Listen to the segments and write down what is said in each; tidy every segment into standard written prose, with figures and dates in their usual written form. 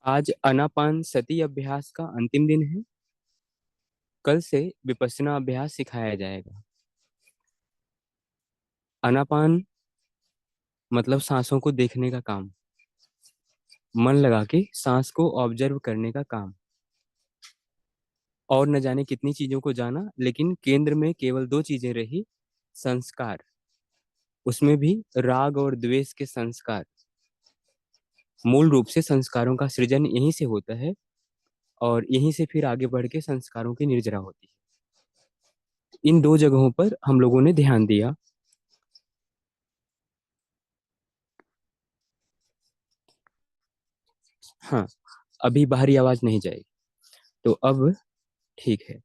आज आनापान सती अभ्यास का अंतिम दिन है। कल से विपश्यना अभ्यास सिखाया जाएगा। आनापान मतलब सांसों को देखने का काम, मन लगा के सांस को ऑब्जर्व करने का काम। और न जाने कितनी चीजों को जाना, लेकिन केंद्र में केवल दो चीजें रही। संस्कार, उसमें भी राग और द्वेष के संस्कार। मूल रूप से संस्कारों का सृजन यहीं से होता है और यहीं से फिर आगे बढ़ के संस्कारों की निर्जरा होती है। इन दो जगहों पर हम लोगों ने ध्यान दिया। हाँ, अभी बाहरी आवाज नहीं जाएगी। तो अब ठीक है।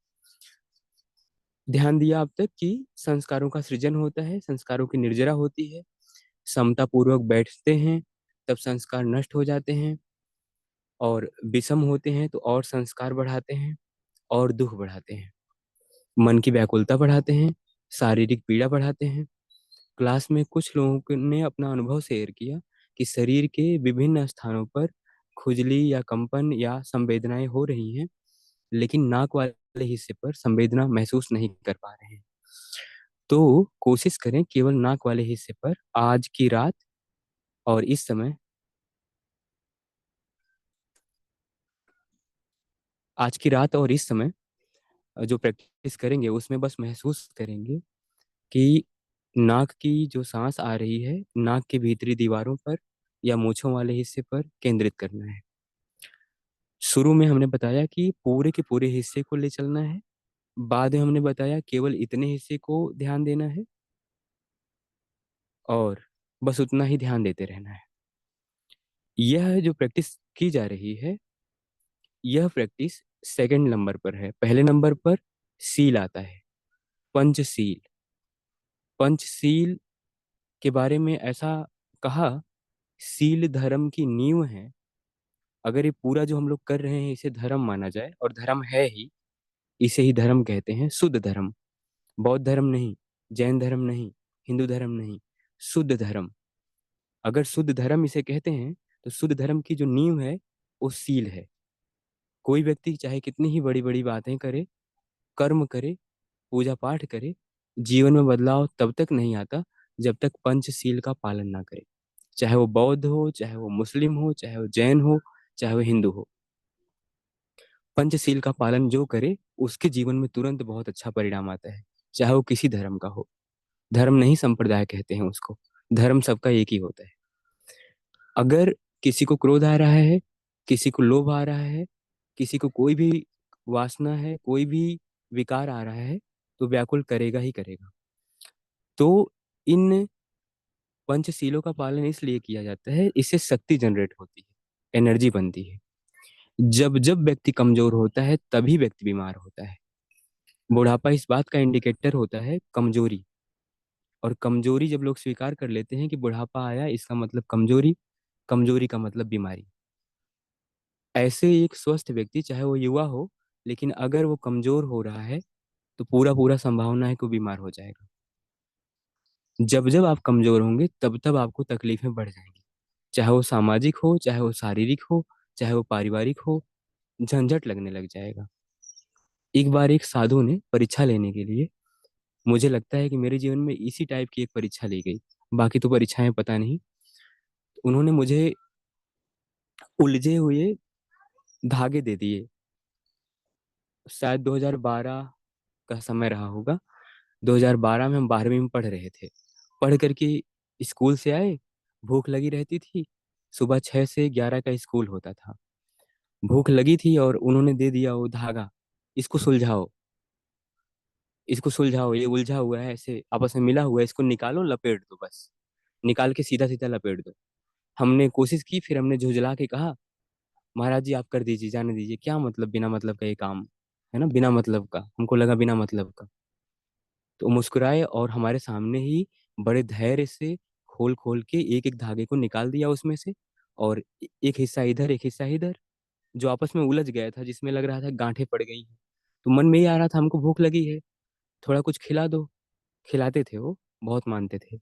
ध्यान दिया अब तक कि संस्कारों का सृजन होता है, संस्कारों की निर्जरा होती है। समता पूर्वक बैठते हैं तब संस्कार नष्ट हो जाते हैं, और विषम होते हैं तो और संस्कार बढ़ाते हैं और दुख बढ़ाते हैं। मन की व्याकुलता बढ़ाते हैं, शारीरिक पीड़ा बढ़ाते हैं। क्लास में कुछ ने अपना अनुभव शेयर किया कि शरीर के विभिन्न स्थानों पर खुजली या कंपन या संवेदनाएं हो रही हैं, लेकिन नाक वाले हिस्से पर संवेदना महसूस नहीं कर पा रहे हैं। तो कोशिश करें केवल नाक वाले हिस्से पर आज की रात और इस समय, आज की रात और इस समय जो प्रैक्टिस करेंगे उसमें बस महसूस करेंगे कि नाक की जो सांस आ रही है, नाक की भीतरी दीवारों पर या मूंछों वाले हिस्से पर केंद्रित करना है। शुरू में हमने बताया कि पूरे के पूरे हिस्से को ले चलना है। बाद में हमने बताया केवल इतने हिस्से को ध्यान देना है और बस उतना ही ध्यान देते रहना है। यह जो प्रैक्टिस की जा रही है, यह प्रैक्टिस सेकंड नंबर पर है। पहले नंबर पर सील आता है, पंचशील। पंचशील के बारे में ऐसा कहा, सील धर्म की नींव है। अगर ये पूरा जो हम लोग कर रहे हैं इसे धर्म माना जाए, और धर्म है ही, इसे ही धर्म कहते हैं, शुद्ध धर्म। बौद्ध धर्म नहीं, जैन धर्म नहीं, हिंदू धर्म नहीं, शुद्ध धर्म। अगर शुद्ध धर्म इसे कहते हैं तो शुद्ध धर्म की जो नींव है वो सील है। कोई व्यक्ति चाहे कितनी ही बड़ी बड़ी बातें करे, कर्म करे, पूजा पाठ करे, जीवन में बदलाव तब तक नहीं आता जब तक पंचशील का पालन ना करे। चाहे वो बौद्ध हो, चाहे वो मुस्लिम हो, चाहे वो जैन हो, चाहे वो हिंदू हो। पंचशील का पालन जो करे उसके जीवन में तुरंत बहुत अच्छा परिणाम आता है, चाहे वो किसी धर्म का हो। धर्म नहीं, संप्रदाय कहते हैं उसको। धर्म सबका एक ही होता है। अगर किसी को क्रोध आ रहा है, किसी को लोभ आ रहा है, किसी को कोई भी वासना है, कोई भी विकार आ रहा है, तो व्याकुल करेगा ही करेगा। तो इन पंचशीलों का पालन इसलिए किया जाता है, इससे शक्ति जनरेट होती है, एनर्जी बनती है। जब जब व्यक्ति कमजोर होता है तभी व्यक्ति बीमार होता है। बुढ़ापा इस बात का इंडिकेटर होता है, कमजोरी। और कमजोरी जब लोग स्वीकार कर लेते हैं कि बुढ़ापा आया, इसका मतलब कमजोरी, कमजोरी का मतलब बीमारी। ऐसे एक स्वस्थ व्यक्ति चाहे वो युवा हो, लेकिन अगर वो कमजोर हो रहा है तो पूरा पूरा संभावना है कि वो बीमार हो जाएगा। जब जब आप कमजोर होंगे तब तब आपको तकलीफें बढ़ जाएंगी, चाहे वो सामाजिक हो, चाहे वो शारीरिक हो, चाहे वो पारिवारिक हो। झंझट लगने लग जाएगा। एक बार एक साधु ने परीक्षा लेने के लिए, मुझे लगता है कि मेरे जीवन में इसी टाइप की एक परीक्षा ली गई, बाकी तो परीक्षाएं पता नहीं। उन्होंने मुझे उलझे हुए धागे दे दिए। शायद 2012 का समय रहा होगा। 2012 में हम 12वीं में पढ़ रहे थे। पढ़ करके स्कूल से आए, भूख लगी रहती थी। सुबह 6 से 11 का स्कूल होता था। भूख लगी थी और उन्होंने दे दिया वो धागा, इसको सुलझाओ, इसको सुलझाओ, ये उलझा हुआ है, ऐसे आपस में मिला हुआ है, इसको निकालो, लपेट दो बस। निकाल के सीधा सीधा लपेट दो। हमने कोशिश की, फिर हमने झुंझला के कहा, महाराज जी आप कर दीजिए, जाने दीजिए, क्या मतलब बिना मतलब का ये काम है ना, बिना मतलब का। हमको लगा बिना मतलब का। तो मुस्कुराए और हमारे सामने ही बड़े धैर्य से खोल खोल के एक एक धागे को निकाल दिया उसमें से। और एक हिस्सा इधर, एक हिस्सा इधर, जो आपस में उलझ गया था, जिसमें लग रहा था गांठें पड़ गई हैं। तो मन में ही आ रहा था हमको भूख लगी है, थोड़ा कुछ खिला दो। खिलाते थे वो, बहुत मानते थे।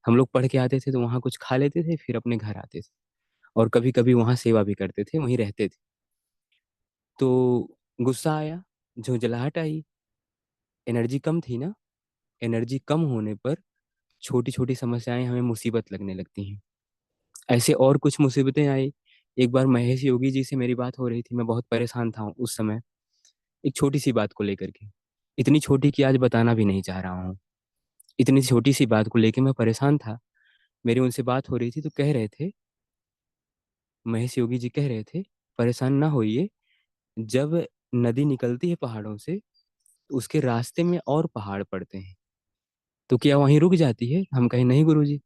हम लोग पढ़ के आते थे तो वहां कुछ खा लेते थे, फिर अपने घर आते थे। और कभी कभी वहाँ सेवा भी करते थे, वहीं रहते थे। तो गुस्सा आया, झुंझलाहट आई, एनर्जी कम थी ना। एनर्जी कम होने पर छोटी छोटी समस्याएं हमें मुसीबत लगने लगती हैं। ऐसे और कुछ मुसीबतें आई। एक बार महेश योगी जी से मेरी बात हो रही थी, मैं बहुत परेशान था उस समय, एक छोटी सी बात को लेकर के। इतनी छोटी कि आज बताना भी नहीं चाह रहा हूँ। इतनी छोटी सी बात को लेकर मैं परेशान था। मेरी उनसे बात हो रही थी तो कह रहे थे, महेश योगी जी कह रहे थे, परेशान ना होइए, जब नदी निकलती है पहाड़ों से तो उसके रास्ते में और पहाड़ पड़ते हैं, तो क्या वहीं रुक जाती है? हम कहे नहीं गुरुजी।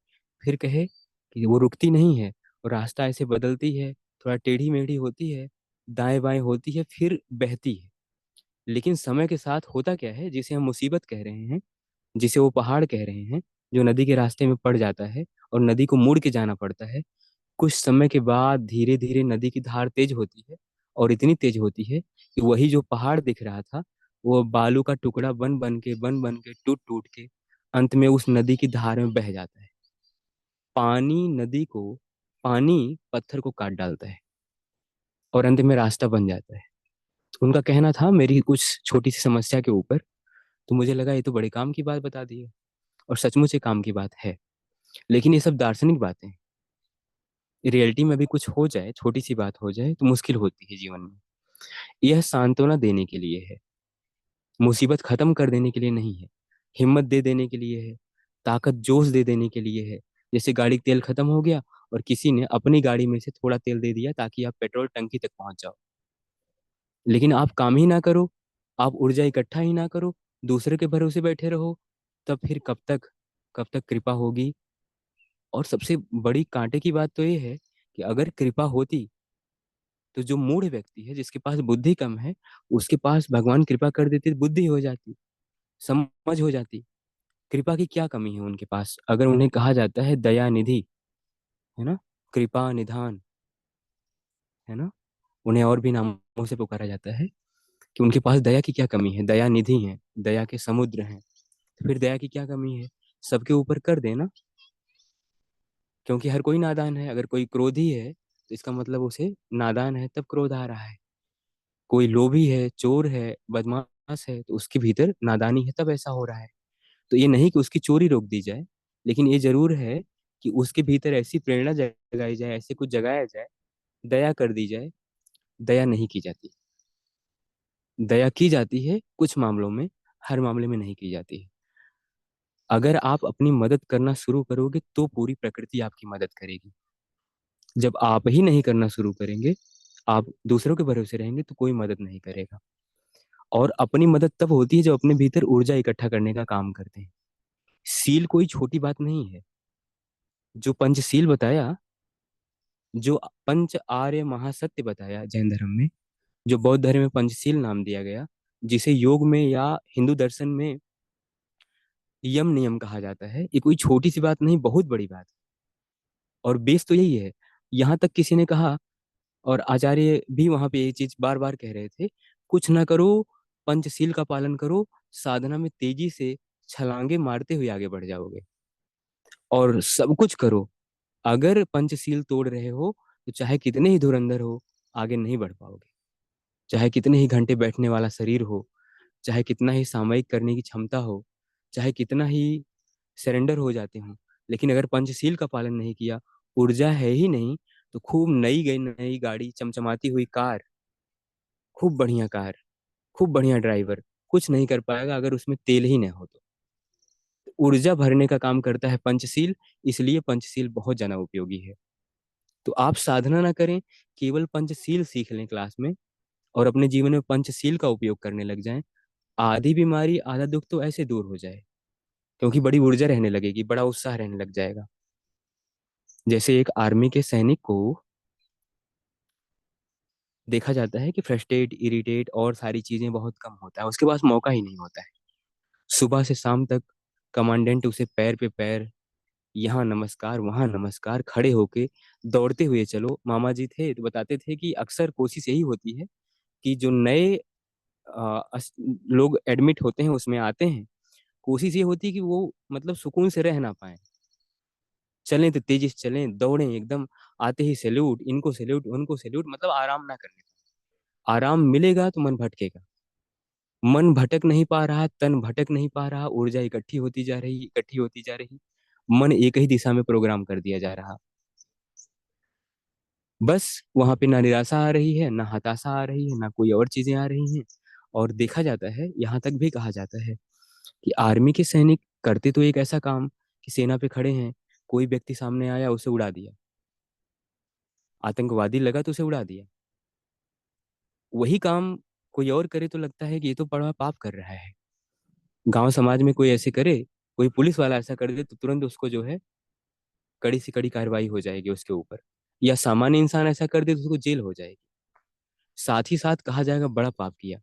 फिर कहे कि वो रुकती नहीं है, वो रास्ता ऐसे बदलती है, थोड़ा टेढ़ी मेढ़ी होती है, दाएं बाएं होती है, फिर बहती है। लेकिन समय के साथ होता क्या है, जिसे हम मुसीबत कह रहे हैं, जिसे वो पहाड़ कह रहे हैं, जो नदी के रास्ते में पड़ जाता है और नदी को मुड़ के जाना पड़ता है, कुछ समय के बाद धीरे धीरे नदी की धार तेज होती है, और इतनी तेज होती है कि वही जो पहाड़ दिख रहा था, वो बालू का टुकड़ा बन बन के टूट टूट के अंत में उस नदी की धार में बह जाता है। पानी नदी को, पानी पत्थर को काट डालता है और अंत में रास्ता बन जाता है। तो उनका कहना था मेरी कुछ छोटी सी समस्या के ऊपर, तो मुझे लगा ये तो बड़े काम की बात बता दी है, और सचमुच ये काम की बात है। लेकिन ये सब दार्शनिक बातें हैं। रियलिटी में भी कुछ हो जाए, छोटी सी बात हो जाए तो मुश्किल होती है जीवन में। यह सांत्वना देने के लिए है, मुसीबत खत्म कर देने के लिए नहीं है। हिम्मत दे देने के लिए है, ताकत जोश दे देने के लिए है। जैसे गाड़ी का तेल खत्म हो गया और किसी ने अपनी गाड़ी में से थोड़ा तेल दे दिया ताकि आप पेट्रोल टंकी तक पहुंच जाओ, लेकिन आप काम ही ना करो, आप ऊर्जा इकट्ठा ही ना करो, दूसरे के भरोसे बैठे रहो, तब फिर कब तक कृपा होगी? और सबसे बड़ी कांटे की बात तो ये है कि अगर कृपा होती तो जो मूढ़ व्यक्ति है, जिसके पास बुद्धि कम है, उसके पास भगवान कृपा कर देते तो बुद्धि हो जाती, समझ हो जाती। कृपा की क्या कमी है उनके पास? अगर उन्हें कहा जाता है दया निधि, है ना, कृपा निधान, है ना, उन्हें और भी नामों से पुकारा जाता है, कि उनके पास दया की क्या कमी है? दया निधि है, दया के समुद्र हैं, तो फिर दया की क्या कमी है? सबके ऊपर कर देना। क्योंकि हर कोई नादान है। अगर कोई क्रोधी है तो इसका मतलब उसे नादान है, तब क्रोध आ रहा है। कोई लोभी है, चोर है, बदमाश है, तो उसके भीतर नादानी है, तब ऐसा हो रहा है। तो ये नहीं कि उसकी चोरी रोक दी जाए, लेकिन ये जरूर है कि उसके भीतर ऐसी प्रेरणा जगाई जाए, ऐसे कुछ जगाया जाए, दया कर दी जाए। दया नहीं की जाती। दया की जाती है कुछ मामलों में, हर मामले में नहीं की जाती है। अगर आप अपनी मदद करना शुरू करोगे तो पूरी प्रकृति आपकी मदद करेगी। जब आप ही नहीं करना शुरू करेंगे, आप दूसरों के भरोसे रहेंगे, तो कोई मदद नहीं करेगा। और अपनी मदद तब होती है जब अपने भीतर ऊर्जा इकट्ठा करने का काम करते हैं। सील कोई छोटी बात नहीं है। जो पंचशील बताया, जो पंच आर्य महासत्य बताया जैन धर्म में, जो बौद्ध धर्म में पंचशील नाम दिया गया, जिसे योग में या हिंदू दर्शन में यम नियम कहा जाता है, ये कोई छोटी सी बात नहीं, बहुत बड़ी बात है। और बेस तो यही है। यहाँ तक किसी ने कहा, और आचार्य भी वहां पे ये चीज बार बार कह रहे थे, कुछ ना करो, पंचशील का पालन करो, साधना में तेजी से छलांगे मारते हुए आगे बढ़ जाओगे। और सब कुछ करो, अगर पंचशील तोड़ रहे हो तो चाहे कितने ही धुरंधर हो, आगे नहीं बढ़ पाओगे। चाहे कितने ही घंटे बैठने वाला शरीर हो, चाहे कितना ही सामयिक करने की क्षमता हो, चाहे कितना ही सरेंडर हो जाते हो, लेकिन अगर पंचशील का पालन नहीं किया, ऊर्जा है ही नहीं, तो खूब नई गई नई गाड़ी, चमचमाती हुई कार, खूब बढ़िया कार, खूब बढ़िया ड्राइवर, कुछ नहीं कर पाएगा अगर उसमें तेल ही नहीं हो तो। ऊर्जा भरने का काम करता है पंचशील, इसलिए पंचशील बहुत ज्यादा उपयोगी है। तो आप साधना ना करें, केवल पंचशील सीख लें क्लास में, और अपने जीवन में पंचशील का उपयोग करने लग जाएं। आधी बीमारी आधा दुख तो ऐसे दूर हो जाए, क्योंकि बड़ी ऊर्जा रहने लगेगी, बड़ा उत्साह रहने लग जाएगा। जैसे एक आर्मी के सैनिक को देखा जाता है कि फ्रस्ट्रेट, इरिटेट और सारी चीजें बहुत कम होता है, उसके पास मौका ही नहीं होता है। सुबह से शाम तक कमांडेंट उसे पैर पे पैर, यहाँ नमस्कार वहाँ नमस्कार, खड़े होके दौड़ते हुए चलो। मामा जी थे तो बताते थे कि अक्सर कोशिश यही होती है कि जो नए लोग एडमिट होते हैं, उसमें आते हैं, कोशिश ये होती है कि वो मतलब सुकून से रह ना पाए, चलें तो तेजी से चलें, दौड़ें एकदम, आते ही सैल्यूट, इनको सैल्यूट, उनको सैल्यूट, मतलब आराम ना करने का। आराम मिलेगा तो मन भटकेगा। मन भटक नहीं पा रहा, तन भटक नहीं पा रहा, ऊर्जा इकट्ठी होती जा रही, इकट्ठी होती जा रही, मन एक ही दिशा में प्रोग्राम कर दिया जा रहा। बस वहां पे ना निराशा आ रही है, ना हताशा आ रही है, ना कोई और चीजें आ रही हैं। और देखा जाता है, यहाँ तक भी कहा जाता है कि आर्मी के सैनिक करते तो एक ऐसा काम कि सेना पे खड़े हैं, कोई व्यक्ति सामने आया, उसे उड़ा दिया। आतंकवादी लगा तो उसे उड़ा दिया। वही काम कोई और करे तो लगता है कि ये तो बड़ा पाप कर रहा है। गांव समाज में कोई ऐसे करे, कोई पुलिस वाला ऐसा कर दे, तो तुरंत उसको जो है कड़ी से कड़ी कार्रवाई हो जाएगी उसके ऊपर। या सामान्य इंसान ऐसा कर दे तो उसको जेल हो जाएगी। साथ ही साथ कहा जाएगा बड़ा पाप किया।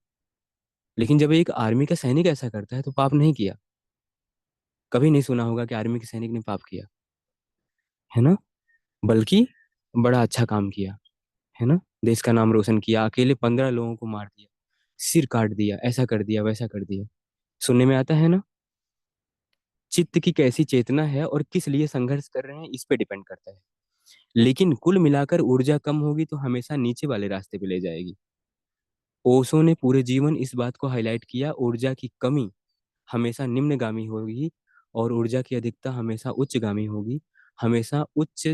लेकिन जब एक आर्मी का सैनिक ऐसा करता है तो पाप नहीं किया। कभी नहीं सुना होगा कि आर्मी के सैनिक ने पाप किया, है ना? बल्कि बड़ा अच्छा काम किया, है ना? देश का नाम रोशन किया, अकेले 15 लोगों को मार दिया, सिर काट दिया, ऐसा कर दिया, वैसा कर दिया। सुनने में आता है ना? चित्त की कैसी चेतना है और किस लिए संघर्ष कर रहे हैं, इस पे डिपेंड करता है। लेकिन कुल मिलाकर ऊर्जा कम होगी तो हमेशा नीचे वाले रास्ते पे ले जाएगी। ओशो ने पूरे जीवन इस बात को हाईलाइट किया, ऊर्जा की कमी हमेशा निम्नगामी होगी और ऊर्जा की अधिकता हमेशा उच्चगामी होगी, हमेशा उच्च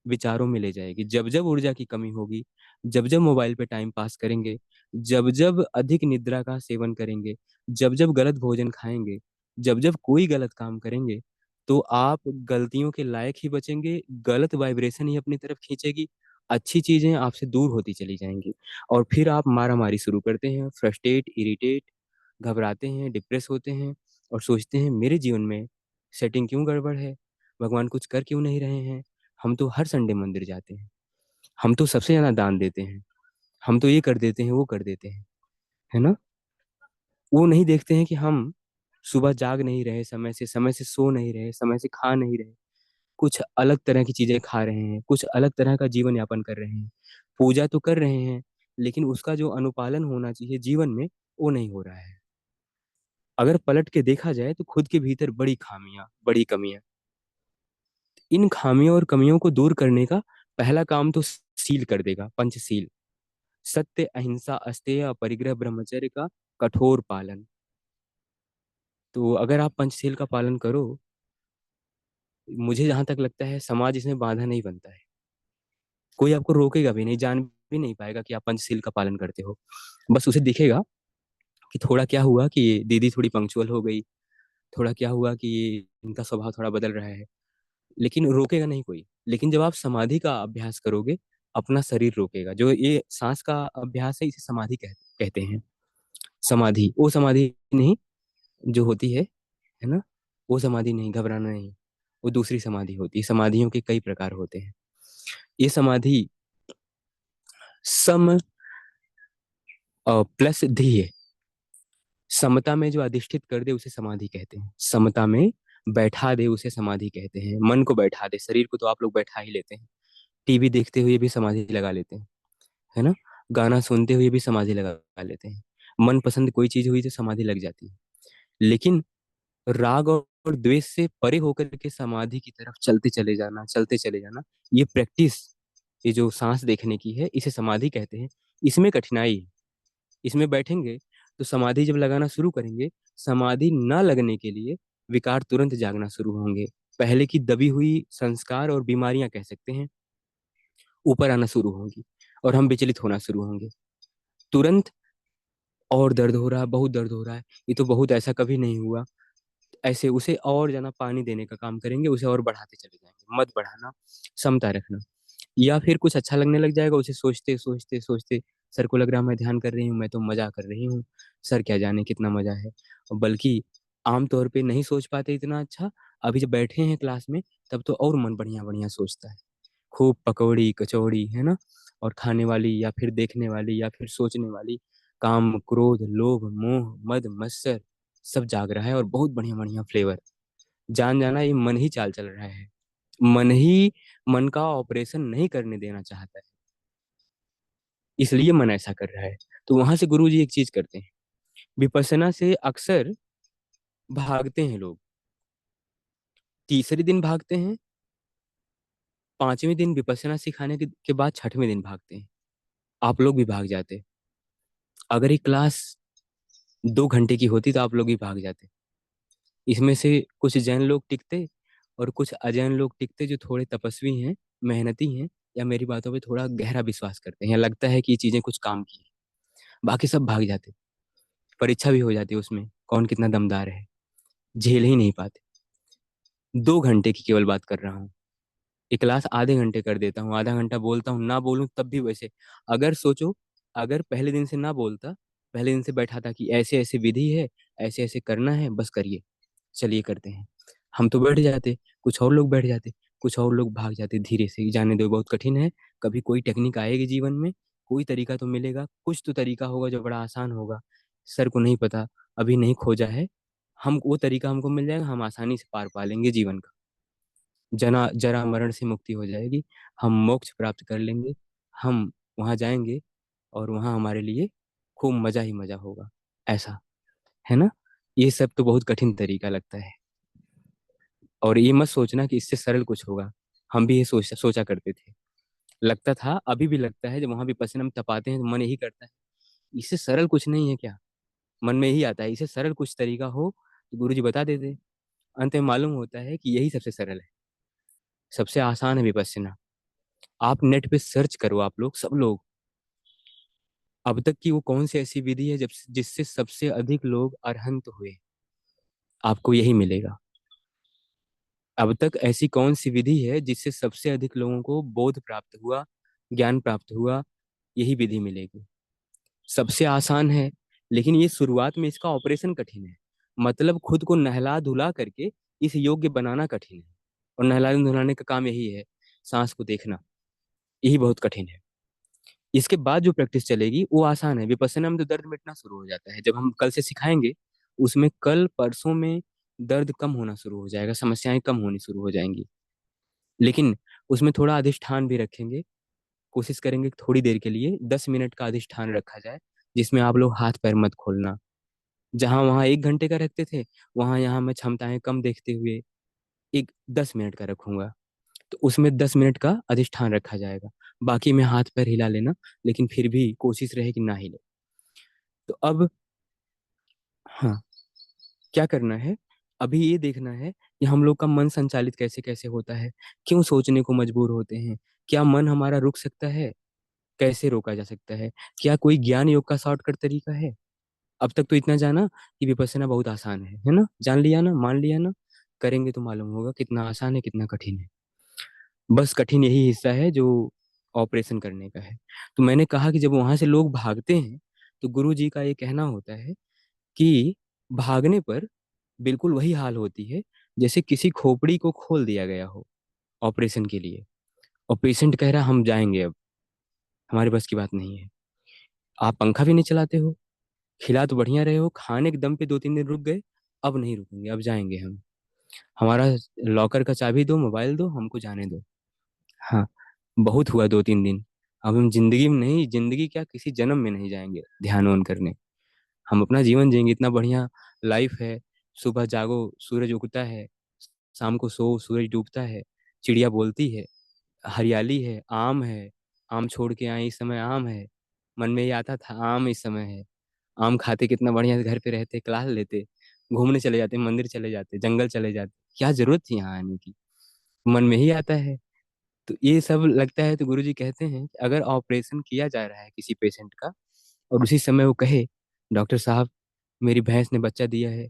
विचारों में ले जाएगी। जब जब ऊर्जा की कमी होगी, जब जब मोबाइल पे टाइम पास करेंगे, जब जब अधिक निद्रा का सेवन करेंगे, जब जब गलत भोजन खाएंगे, जब जब कोई गलत काम करेंगे, तो आप गलतियों के लायक ही बचेंगे, गलत वाइब्रेशन ही अपनी तरफ खींचेगी, अच्छी चीजें आपसे दूर होती चली जाएंगी। और फिर आप मारामारी शुरू करते हैं, फ्रस्ट्रेट, इरिटेट, घबराते हैं, डिप्रेस होते हैं और सोचते हैं मेरे जीवन में सेटिंग क्यों गड़बड़ है, भगवान कुछ कर क्यों नहीं रहे हैं। हम तो हर संडे मंदिर जाते हैं, हम तो सबसे ज्यादा दान देते हैं, हम तो ये कर देते हैं, वो कर देते हैं, है ना? वो नहीं देखते हैं कि हम सुबह जाग नहीं रहे, समय से सो नहीं रहे, समय से खा नहीं रहे, कुछ अलग तरह की चीजें खा रहे हैं, कुछ अलग तरह का जीवन यापन कर रहे हैं। पूजा तो कर रहे हैं, लेकिन उसका जो अनुपालन होना चाहिए जीवन में, वो नहीं हो रहा है। अगर पलट के देखा जाए तो खुद के भीतर बड़ी खामियां, बड़ी कमियां। इन खामियों और कमियों को दूर करने का पहला काम तो सील कर देगा, पंचशील। सत्य, अहिंसा, अस्तेय, अपरिग्रह, ब्रह्मचर्य का कठोर पालन। तो अगर आप पंचशील का पालन करो, मुझे जहां तक लगता है समाज इसमें बाधा नहीं बनता है। कोई आपको रोकेगा भी नहीं, जान भी नहीं पाएगा कि आप पंचशील का पालन करते हो। बस उसे दिखेगा कि थोड़ा क्या हुआ कि ये दीदी थोड़ी पंक्चुअल हो गई, थोड़ा क्या हुआ कि ये इनका स्वभाव थोड़ा बदल रहा है। लेकिन रोकेगा नहीं कोई। लेकिन जब आप समाधि का अभ्यास करोगे, अपना शरीर रोकेगा। जो ये सांस का अभ्यास है, इसे समाधि कहते हैं। समाधि वो समाधि नहीं जो होती है ना? वो समाधि नहीं, घबराना नहीं। वो दूसरी समाधि होती है। समाधियों के कई प्रकार होते हैं। ये समाधि सम प्लस धी है। समता में जो अधिष्ठित कर दे उसे समाधि कहते हैं। समता में बैठा दे उसे समाधि कहते हैं। मन को बैठा दे, शरीर को तो आप लोग बैठा ही लेते हैं। टीवी देखते हुए भी समाधि लगा लेते हैं, है ना? गाना सुनते हुए भी समाधि लगा लेते हैं। मन पसंद कोई चीज हुई तो समाधि लग जाती है। लेकिन राग और द्वेष से परे होकर के समाधि की तरफ चलते चले जाना, चलते चले जाना, ये प्रैक्टिस, ये जो सांस देखने की है, इसे समाधि कहते हैं। इसमें कठिनाई है। इसमें बैठेंगे तो समाधि जब लगाना शुरू करेंगे, समाधि न लगने के लिए विकार तुरंत जागना शुरू होंगे। पहले की दबी हुई संस्कार और बीमारियां कह सकते हैं, ऊपर आना शुरू होंगी और हम विचलित होना शुरू होंगे तुरंत। और दर्द हो रहा है, बहुत दर्द हो रहा है, ये तो बहुत, ऐसा कभी नहीं हुआ। ऐसे उसे और ज्यादा पानी देने का काम करेंगे, उसे और बढ़ाते चले जाएंगे। मत बढ़ाना, समता रखना। या फिर कुछ अच्छा लगने लग जाएगा, उसे सोचते सोचते सोचते सर को लग रहा है मैं ध्यान कर रही हूँ, मैं तो मजा कर रही हूँ, सर क्या जाने कितना मजा है। बल्कि आमतौर पे नहीं सोच पाते इतना अच्छा। अभी जब बैठे हैं क्लास में, तब तो और मन बढ़िया बढ़िया सोचता है। खूब पकौड़ी कचौड़ी, है ना? और खाने वाली या फिर देखने वाली या फिर सोचने वाली, काम, क्रोध, लोभ, मोह, मद, मत्सर, सब जाग रहा है और बहुत बढ़िया बढ़िया फ्लेवर। जान जाना ये मन ही चाल चल रहा है। मन ही मन का ऑपरेशन नहीं करने देना चाहता है, इसलिए मन ऐसा कर रहा है। तो वहां से गुरु जी एक चीज करते हैं, विपश्यना से अक्सर भागते हैं लोग। तीसरे दिन भागते हैं, 5वें दिन विपश्यना सिखाने के बाद 6वें दिन भागते हैं। आप लोग भी भाग जाते। अगर ये क्लास 2 घंटे की होती तो आप लोग भी भाग जाते। इसमें से कुछ जैन लोग टिकते और कुछ अजैन लोग टिकते, जो थोड़े तपस्वी हैं, मेहनती हैं, या मेरी बातों पे थोड़ा गहरा विश्वास करते हैं, या लगता है कि ये चीजें कुछ काम की हैं। बाकी सब भाग जाते। परीक्षा भी हो जाती है उसमें, कौन कितना दमदार है, झेल ही नहीं पाते। 2 घंटे की केवल बात कर रहा हूँ। ये क्लास आधे घंटे कर देता हूँ, आधा घंटा बोलता हूँ, ना बोलूँ तब भी वैसे। अगर सोचो, अगर पहले दिन से ना बोलता, पहले दिन से बैठा था कि ऐसे ऐसे विधि है, ऐसे ऐसे करना है, बस करिए, चलिए करते हैं, हम तो बैठ जाते। कुछ और लोग बैठ जाते, कुछ और लोग भाग जाते धीरे से, जाने दो बहुत कठिन है। कभी कोई टेक्निक आएगी जीवन में, कोई तरीका तो मिलेगा, कुछ तो तरीका होगा जो बड़ा आसान होगा। सर को नहीं पता, अभी नहीं खोजा है। हम वो तरीका हमको मिल जाएगा, हम आसानी से पार पा लेंगे जीवन का। जना जरा मरण से मुक्ति हो जाएगी, हम मोक्ष प्राप्त कर लेंगे। हम वहां जाएंगे और वहां हमारे लिए खूब मजा ही मजा होगा। ऐसा है ना? ये सब तो बहुत कठिन तरीका लगता है, और ये मत सोचना कि इससे सरल कुछ होगा। हम भी ये सोचा करते थे, लगता था, अभी भी लगता है। जब वहां भी पसीना हम तपाते हैं तो मन यही करता है, इससे सरल कुछ नहीं है क्या? मन में यही आता है, इससे सरल कुछ तरीका हो तो गुरु जी बता देते। अंत में मालूम होता है कि यही सबसे सरल है, सबसे आसान है विपस्सना। आप नेट पे सर्च करो, आप लोग, सब लोग, अब तक की वो कौन सी ऐसी विधि है जब जिससे सबसे अधिक लोग अरहंत हुए, आपको यही मिलेगा। अब तक ऐसी कौन सी विधि है जिससे सबसे अधिक लोगों को बोध प्राप्त हुआ, ज्ञान प्राप्त हुआ, यही विधि मिलेगी। सबसे आसान है, लेकिन ये शुरुआत में इसका ऑपरेशन कठिन है। मतलब खुद को नहला धुला करके इस योग्य बनाना कठिन है, और नहलाने धुलाने का काम यही है, सांस को देखना, यही बहुत कठिन है। इसके बाद जो प्रैक्टिस चलेगी वो आसान है। विपश्यना में तो दर्द मिटना शुरू हो जाता है, जब हम कल से सिखाएंगे, उसमें कल परसों में दर्द कम होना शुरू हो जाएगा, समस्याएं कम होनी शुरू हो जाएंगी। लेकिन उसमें थोड़ा अधिष्ठान भी रखेंगे। कोशिश करेंगे कि थोड़ी देर के लिए 10 मिनट का अधिष्ठान रखा जाए, जिसमें आप लोग हाथ पैर मत खोलना। जहां वहां 1 घंटे का रखते थे, वहां यहाँ मैं क्षमताएं कम देखते हुए एक 10 मिनट का रखूंगा। तो उसमें 10 मिनट का अधिष्ठान रखा जाएगा। बाकी में हाथ पैर हिला लेना, लेकिन फिर भी कोशिश रहे कि ना हिले। तो अब, हाँ, क्या करना है? अभी ये देखना है कि हम लोग का मन संचालित कैसे कैसे होता है, क्यों सोचने को मजबूर होते हैं, क्या मन हमारा रुक सकता है, कैसे रोका जा सकता है, क्या कोई ज्ञान योग का शॉर्टकट तरीका है? अब तक तो इतना जाना कि विपස්සना बहुत आसान है ना? जान लिया ना, मान लिया ना? करेंगे तो मालूम होगा कितना आसान है, कितना कठिन है। बस कठिन यही हिस्सा है जो ऑपरेशन करने का है। तो मैंने कहा कि जब वहां से लोग भागते हैं, तो गुरु जी का ये कहना होता है कि भागने पर बिल्कुल वही हाल होती है जैसे किसी खोपड़ी को खोल दिया गया हो ऑपरेशन के लिए, और पेशेंट कह रहा हम जाएंगे अब, हमारे बस की बात नहीं है। आप पंखा भी नहीं चलाते हो, खिला तो बढ़िया रहे हो, खाने के दम पे 2-3 दिन रुक गए, अब नहीं रुकेंगे, अब जाएंगे हम, हमारा लॉकर का चाबी दो, मोबाइल दो, हमको जाने दो। हाँ, बहुत हुआ 2-3 दिन। अब हम जिंदगी में नहीं, जिंदगी क्या, किसी जन्म में नहीं जाएंगे ध्यान ओन करने। हम अपना जीवन जिएंगे, इतना बढ़िया लाइफ है। सुबह जागो, सूरज उगता है, शाम को सो, सूरज डूबता है, चिड़िया बोलती है, हरियाली है, आम है। आम छोड़ के आए, इस समय आम है। मन में ये आता था आम इस समय है। आम खाते, कितना बढ़िया से घर पे रहते, क्लास लेते, घूमने चले जाते, मंदिर चले जाते, जंगल चले जाते, क्या जरूरत थी यहाँ आने की? मन में ही आता है। तो ये सब लगता है, तो गुरुजी कहते हैं कि अगर ऑपरेशन किया जा रहा है किसी पेशेंट का, और उसी समय वो कहे, डॉक्टर साहब, मेरी भैंस ने बच्चा दिया है,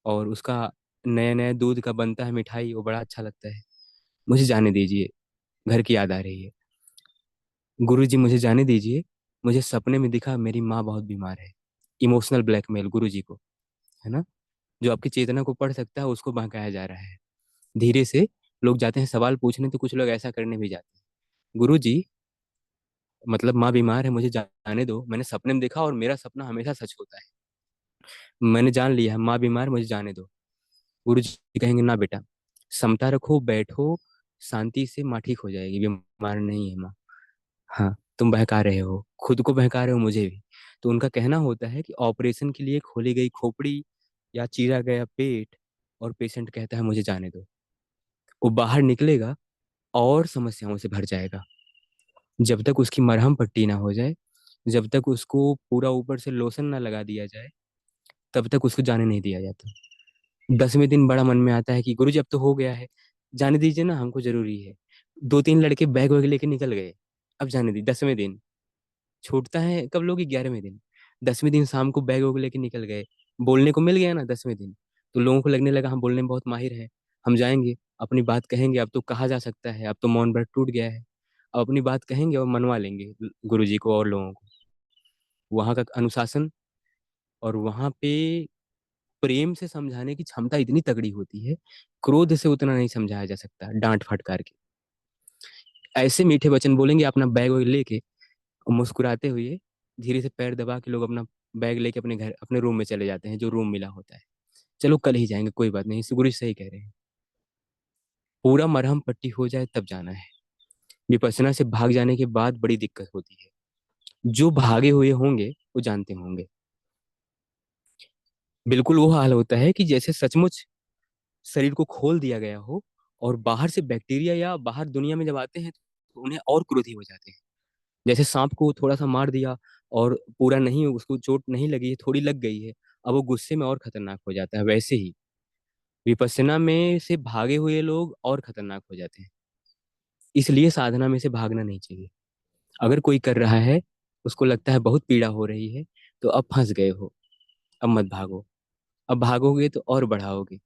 और उसका नया नया दूध का बनता है मिठाई, वो बड़ा अच्छा लगता है, मुझे जाने दीजिए, घर की याद आ रही है। गुरुजी मुझे जाने दीजिए, मुझे सपने में दिखा मेरी माँ बहुत बीमार है। इमोशनल ब्लैकमेल गुरुजी को, है ना? जो आपकी चेतना को पढ़ सकता है उसको बहकाया जा रहा है। धीरे से लोग जाते हैं सवाल पूछने, तो कुछ लोग ऐसा करने भी जाते हैं। गुरुजी, मतलब माँ बीमार है, मुझे जाने दो, मैंने सपने में देखा और मेरा सपना हमेशा सच होता है, मैंने जान लिया है माँ बीमार, मुझे जाने दो। गुरु जी कहेंगे ना बेटा, समता रखो, बैठो शांति से, माँ ठीक हो जाएगी, बीमार नहीं है माँ। हाँ, तुम बहका रहे हो, खुद को बहका रहे हो, मुझे भी। तो उनका कहना होता है कि ऑपरेशन के लिए खोली गई खोपड़ी या चीरा गया पेट, और पेशेंट कहता है मुझे जाने दो। वो बाहर निकलेगा, और समस्याओं से भर जाएगा। जब तक उसकी मरहम पट्टी ना हो जाए, जब तक उसको पूरा ऊपर से लोशन ना लगा दिया जाए, तब तक उसको जाने नहीं दिया जाता। 10वें दिन बड़ा मन में आता है कि गुरुजी अब तो हो गया है, जाने दीजिए ना, हमको जरूरी है। दो तीन लड़के बैग वैग लेके निकल गए, अब जाने दी। 10वें दिन छूटता है कब लोग? 11वें दिन। 10वें दिन शाम को बैग वैग लेके निकल गए, बोलने को मिल गया ना 10वें दिन। तो लोगों को लगने लगा हम बोलने में बहुत माहिर हैं, हम जाएंगे अपनी बात कहेंगे, अब तो कहा जा सकता है, अब तो मौन व्रत टूट गया है। अब अपनी बात कहेंगे और मनवा लेंगे गुरुजी को और लोगों को। वहां का अनुशासन और वहां पे प्रेम से समझाने की क्षमता इतनी तगड़ी होती है, क्रोध से उतना नहीं समझाया जा सकता, डांट फटकार के। ऐसे मीठे वचन बोलेंगे अपना बैग वैग लेके, और मुस्कुराते हुए धीरे से पैर दबा के लोग अपना बैग लेके अपने घर अपने रूम में चले जाते हैं, जो रूम मिला होता है। चलो कल ही जाएंगे, कोई बात नहीं, गुरु सही कह रहे हैं। पूरा मरहम पट्टी हो जाए तब जाना है। विपश्यना से भाग जाने के बाद बड़ी दिक्कत होती है। जो भागे हुए होंगे वो जानते होंगे। बिल्कुल वो हाल होता है कि जैसे सचमुच शरीर को खोल दिया गया हो, और बाहर से बैक्टीरिया या बाहर दुनिया में जब आते हैं तो उन्हें और क्रोधी हो जाते हैं। जैसे सांप को थोड़ा सा मार दिया और पूरा नहीं, उसको चोट नहीं लगी है, थोड़ी लग गई है, अब वो गुस्से में और खतरनाक हो जाता है। वैसे ही विपश्यना में से भागे हुए लोग और खतरनाक हो जाते हैं। इसलिए साधना में से भागना नहीं चाहिए। अगर कोई कर रहा है, उसको लगता है बहुत पीड़ा हो रही है, तो अब फंस गए हो, अब मत भागो। अब भागोगे तो और बढ़ाओगे,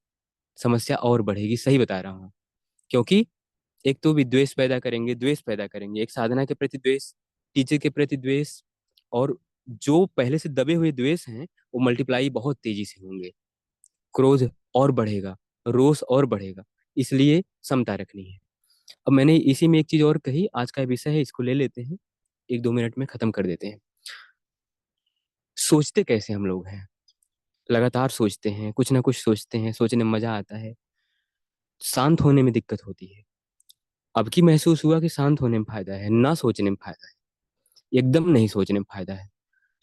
समस्या और बढ़ेगी, सही बता रहा हूँ। क्योंकि एक तो विद्वेष पैदा करेंगे, द्वेष पैदा करेंगे, एक साधना के प्रति द्वेष, टीचर के प्रति द्वेष, और जो पहले से दबे हुए द्वेष हैं वो मल्टीप्लाई बहुत तेजी से होंगे। क्रोध और बढ़ेगा, रोष और बढ़ेगा। इसलिए समता रखनी है। अब मैंने इसी में एक चीज और कही, आज का विषय है, इसको ले लेते हैं, 1-2 मिनट में खत्म कर देते हैं। सोचते कैसे हम लोग हैं? लगातार सोचते हैं, कुछ ना कुछ सोचते हैं, सोचने में मजा आता है, शांत होने में दिक्कत होती है। अब की महसूस हुआ कि शांत होने में फायदा है, ना सोचने में फायदा है। एकदम नहीं सोचने में फायदा है।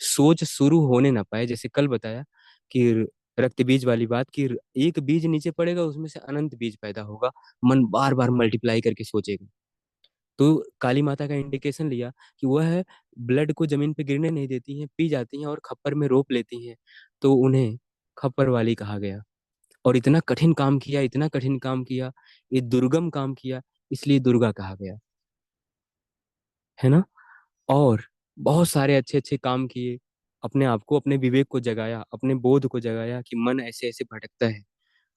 सोच शुरू होने ना पाए, जैसे कल बताया कि रक्त बीज वाली बात, कि एक बीज नीचे पड़ेगा उसमें से अनंत बीज पैदा होगा। मन बार बार मल्टीप्लाई करके सोचेगा। तो काली माता का इंडिकेशन लिया कि वह ब्लड को जमीन पे गिरने नहीं देती हैं, पी जाती हैं और खप्पर में रोप लेती हैं, तो उन्हें खप्पर वाली कहा गया। और इतना कठिन काम किया, इतना कठिन काम किया, ये दुर्गम काम किया, इसलिए दुर्गा कहा गया, है ना। और बहुत सारे अच्छे अच्छे काम किए, अपने आप को, अपने विवेक को जगाया, अपने बोध को जगाया कि मन ऐसे ऐसे भटकता है।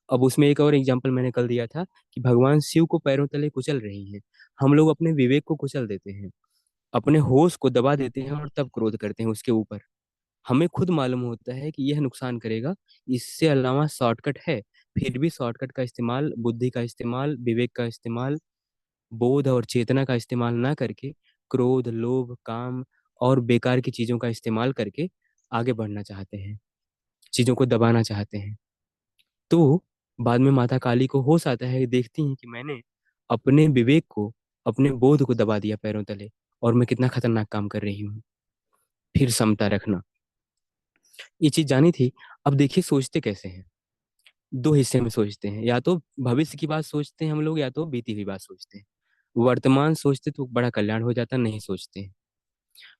अब उसमें एक और एग्जांपल मैंने कल दिया था कि भगवान शिव को पैरों तले कुचल रही हैं, हम लोग अपने विवेक को कुचल देते हैं, अपने होश को दबा देते हैं और तब क्रोध करते हैं उसके ऊपर। हमें खुद मालूम होता है कि यह नुकसान करेगा, इससे अलावा शॉर्टकट है, फिर भी शॉर्टकट का इस्तेमाल, बुद्धि का इस्तेमाल, विवेक का इस्तेमाल, बोध और चेतना का इस्तेमाल ना करके, क्रोध, लोभ, काम और बेकार की चीजों का इस्तेमाल करके आगे बढ़ना चाहते हैं, चीजों को दबाना चाहते हैं। तो बाद में माता काली को होश आता है, देखती हैं कि मैंने अपने विवेक को, अपने बोध को दबा दिया पैरों तले, और मैं कितना खतरनाक काम कर रही हूँ। फिर समता रखना, ये चीज जानी थी। अब देखिए सोचते कैसे हैं, दो हिस्से में सोचते हैं, या तो भविष्य की बात सोचते हैं हम लोग, या तो बीती हुई बात सोचते हैं। वर्तमान सोचते तो बड़ा कल्याण हो जाता, नहीं सोचते हैं।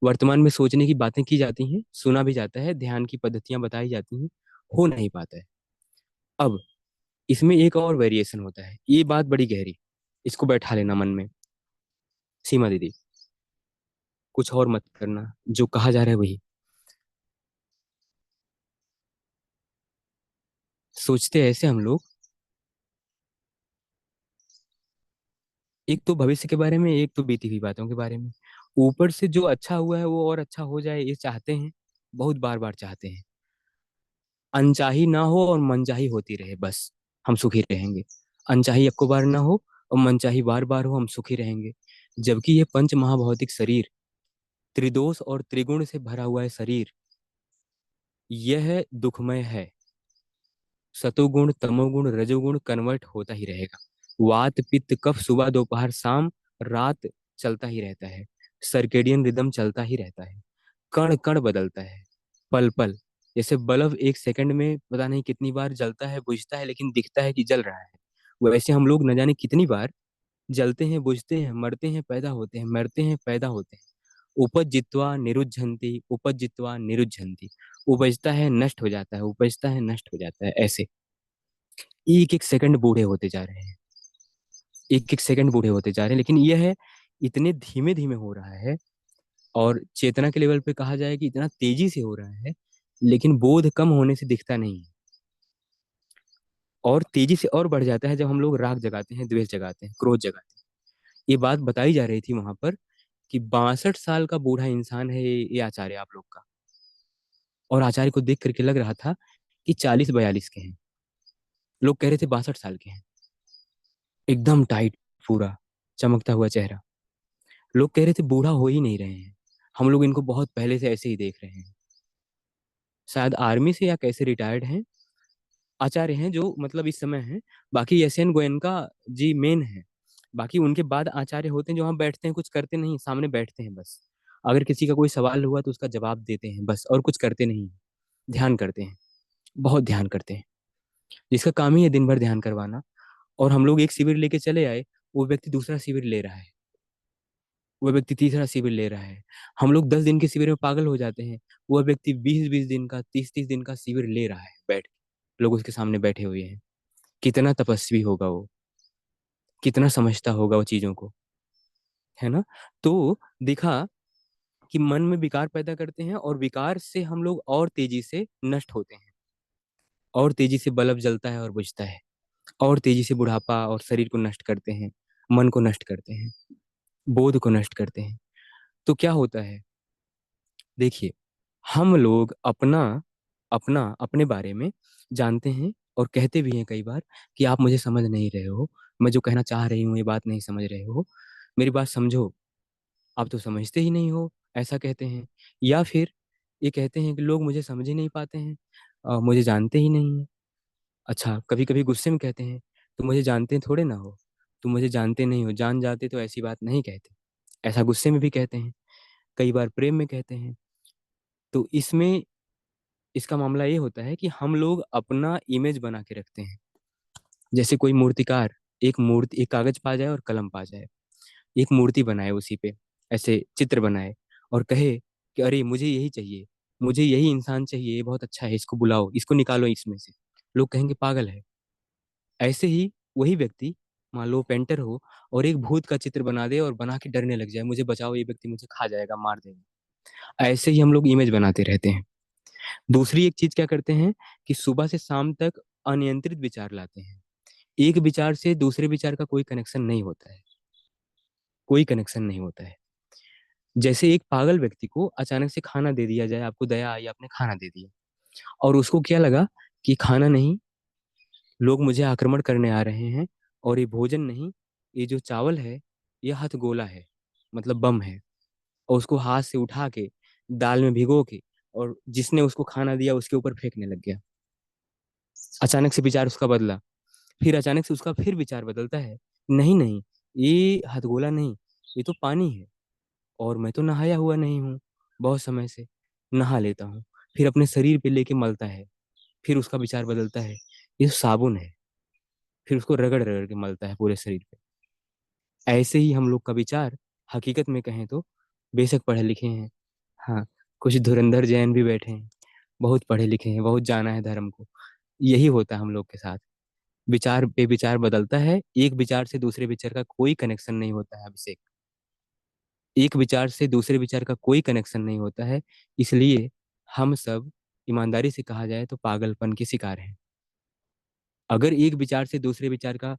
वर्तमान में सोचने की बातें की जाती हैं, सुना भी जाता है, ध्यान की पद्धतियां बताई जाती हैं, हो नहीं पाता है। अब इसमें एक और वेरिएशन होता है, ये बात बड़ी गहरी, इसको बैठा लेना मन में। सीमा दीदी, कुछ और मत करना, जो कहा जा रहा है वही। सोचते ऐसे हम लोग, एक तो भविष्य के बारे में, एक तो बीती हुई बातों के बारे में। ऊपर से जो अच्छा हुआ है वो और अच्छा हो जाए, ये चाहते हैं, बहुत बार बार चाहते हैं। अनचाही ना हो और मनचाही होती रहे, बस हम सुखी रहेंगे। अनचाही अक्को बार ना हो और मनचाही बार बार हो, हम सुखी रहेंगे। जबकि ये पंच महाभौतिक शरीर, त्रिदोष और त्रिगुण से भरा हुआ है शरीर, यह दुखमय है। सतोगुण, तमोगुण, रजोगुण कन्वर्ट होता ही रहेगा। वात पित्त कफ सुबह दोपहर शाम रात चलता ही रहता है। सर्केडियन रिदम चलता ही रहता है। कण कण बदलता है, पल पल। जैसे बल्ब एक सेकंड में पता नहीं कितनी बार जलता है, बुझता है, लेकिन दिखता है कि जल रहा है। वैसे हम लोग न जाने कितनी बार जलते हैं, बुझते हैं, मरते हैं, पैदा होते हैं, मरते हैं, पैदा होते हैं। उपजित्वा निरुद्धन्ति, उपजित्वा निरुद्धन्ति। उपजता है, नष्ट हो जाता है, उपजता है, नष्ट हो जाता है, ऐसे एक एक सेकंड बूढ़े होते जा रहे हैं। एक एक सेकंड बूढ़े होते जा रहे हैं, लेकिन यह है इतने धीमे धीमे हो रहा है। और चेतना के लेवल पे कहा जाए कि इतना तेजी से हो रहा है, लेकिन बोध कम होने से दिखता नहीं है। और तेजी से और बढ़ जाता है जब हम लोग राग जगाते हैं, द्वेष जगाते हैं, क्रोध जगाते हैं। ये बात बताई जा रही थी वहां पर कि 62 साल का बूढ़ा इंसान है ये आचार्य आप लोग का। और आचार्य को देख करके लग रहा था कि 40-42 के हैं। लोग कह रहे थे 62 साल के हैं। एकदम टाइट, पूरा चमकता हुआ चेहरा। लोग कह रहे थे बूढ़ा हो ही नहीं रहे हैं, हम लोग इनको बहुत पहले से ऐसे ही देख रहे हैं। शायद आर्मी से या कैसे रिटायर्ड हैं, आचार्य हैं जो मतलब इस समय हैं। बाकी एसएन गोयनका जी मेन है। बाकी उनके बाद आचार्य होते हैं जो वहाँ बैठते हैं, कुछ करते नहीं, सामने बैठते हैं बस। अगर किसी का कोई सवाल हुआ तो उसका जवाब देते हैं बस, और कुछ करते नहीं। ध्यान करते हैं, बहुत ध्यान करते हैं, जिसका काम ही है दिन भर ध्यान करवाना। और हम लोग एक शिविर लेके चले आए, वो व्यक्ति दूसरा शिविर ले रहा है, वो व्यक्ति तीसरा शिविर ले रहा है। हम लोग 10 दिन के शिविर में पागल हो जाते हैं, वो व्यक्ति 20-20 दिन का, 30-30 दिन का शिविर ले रहा है बैठ के। लोग उसके सामने बैठे हुए हैं। कितना तपस्वी होगा वो, कितना समझता होगा वो चीजों को, है ना। तो देखा कि मन में विकार पैदा करते हैं, और विकार से हम लोग और तेजी से नष्ट होते हैं। और तेजी से बल्ब जलता है और बुझता है। और तेजी से बुढ़ापा और शरीर को नष्ट करते हैं, मन को नष्ट करते हैं, बोध को नष्ट करते हैं। तो क्या होता है, देखिए, हम लोग अपना अपना अपने बारे में जानते हैं और कहते भी हैं कई बार कि आप मुझे समझ नहीं रहे हो, मैं जो कहना चाह रही हूँ ये बात नहीं समझ रहे हो, मेरी बात समझो, आप तो समझते ही नहीं हो, ऐसा कहते हैं। या फिर ये कहते हैं कि लोग मुझे समझ ही नहीं पाते हैं, मुझे जानते ही नहीं है। अच्छा, कभी कभी गुस्से में कहते हैं, तुम मुझे जानते थोड़े ना हो, तुम मुझे जानते नहीं हो, जान जाते तो ऐसी बात नहीं कहते। ऐसा गुस्से में भी कहते हैं, कई बार प्रेम में कहते हैं। तो इसमें इसका मामला ये होता है कि हम लोग अपना इमेज बना के रखते हैं। जैसे कोई मूर्तिकार एक मूर्ति, एक कागज पा जाए और कलम पा जाए, एक मूर्ति बनाए, उसी पे ऐसे चित्र बनाए, और कहे कि अरे मुझे यही चाहिए, मुझे यही इंसान चाहिए, ये बहुत अच्छा है, इसको बुलाओ, इसको निकालो इसमें से। लोग कहेंगे पागल है। ऐसे ही वही व्यक्ति, मान लो पेंटर हो, और एक भूत का चित्र बना दे और बना के डरने लग जाए, मुझे बचाओ, ये व्यक्ति मुझे खा जाएगा, मार देगा। ऐसे ही हम लोग इमेज बनाते रहते हैं। दूसरी एक चीज क्या करते हैं कि सुबह से शाम तक अनियंत्रित विचार लाते हैं। एक विचार से दूसरे विचार का कोई कनेक्शन नहीं होता है, कोई कनेक्शन नहीं होता है। जैसे एक पागल व्यक्ति को अचानक से खाना दे दिया जाए, आपको दया आई, आपने खाना दे दिया, और उसको क्या लगा कि खाना नहीं, लोग मुझे आक्रमण करने आ रहे हैं, और ये भोजन नहीं, ये जो चावल है ये हथगोला है, मतलब बम है। और उसको हाथ से उठा के दाल में भिगो के, और जिसने उसको खाना दिया उसके ऊपर फेंकने लग गया। अचानक से विचार उसका बदला। फिर अचानक से उसका फिर विचार बदलता है, नहीं नहीं, ये हथगोला नहीं, ये तो पानी है, और मैं तो नहाया हुआ नहीं हूँ बहुत समय से, नहा लेता हूँ। फिर अपने शरीर पे लेके मलता है, फिर उसका विचार बदलता है, ये तो साबुन है, फिर उसको रगड़ रगड़ के मलता है पूरे शरीर पे। ऐसे ही हम लोग का विचार, हकीकत में कहें तो, बेशक पढ़े लिखे हैं, हाँ, कुछ धुरंधर जैन भी बैठे हैं, बहुत पढ़े लिखे हैं, बहुत जाना है धर्म को, यही होता है हम लोग के साथ। विचार पे विचार बदलता है, एक विचार से दूसरे विचार का कोई कनेक्शन नहीं होता है अभिषेक। एक विचार से दूसरे विचार का कोई कनेक्शन नहीं होता है। इसलिए हम सब, ईमानदारी से कहा जाए तो, पागलपन के शिकार हैं। अगर एक विचार से दूसरे विचार का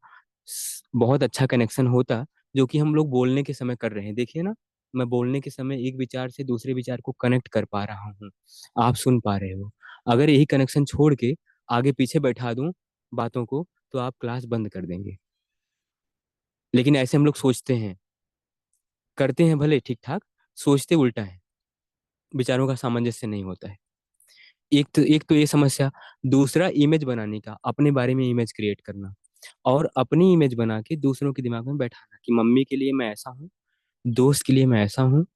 बहुत अच्छा कनेक्शन होता, जो कि हम लोग बोलने के समय कर रहे हैं, देखिए ना, मैं बोलने के समय एक विचार से दूसरे विचार को कनेक्ट कर पा रहा हूँ, आप सुन पा रहे हो। अगर यही कनेक्शन छोड़ के आगे पीछे बैठा दूं बातों को, तो आप क्लास बंद कर देंगे। लेकिन ऐसे हम लोग सोचते हैं, करते हैं भले ठीक ठाक, सोचते उल्टा है, विचारों का सामंजस्य नहीं होता है। एक तो ये समस्या। दूसरा, इमेज बनाने का, अपने बारे में इमेज क्रिएट करना, और अपनी इमेज बना के दूसरों के दिमाग में बैठाना कि मम्मी के लिए मैं ऐसा हूँ, दोस्त के लिए मैं ऐसा हूँ,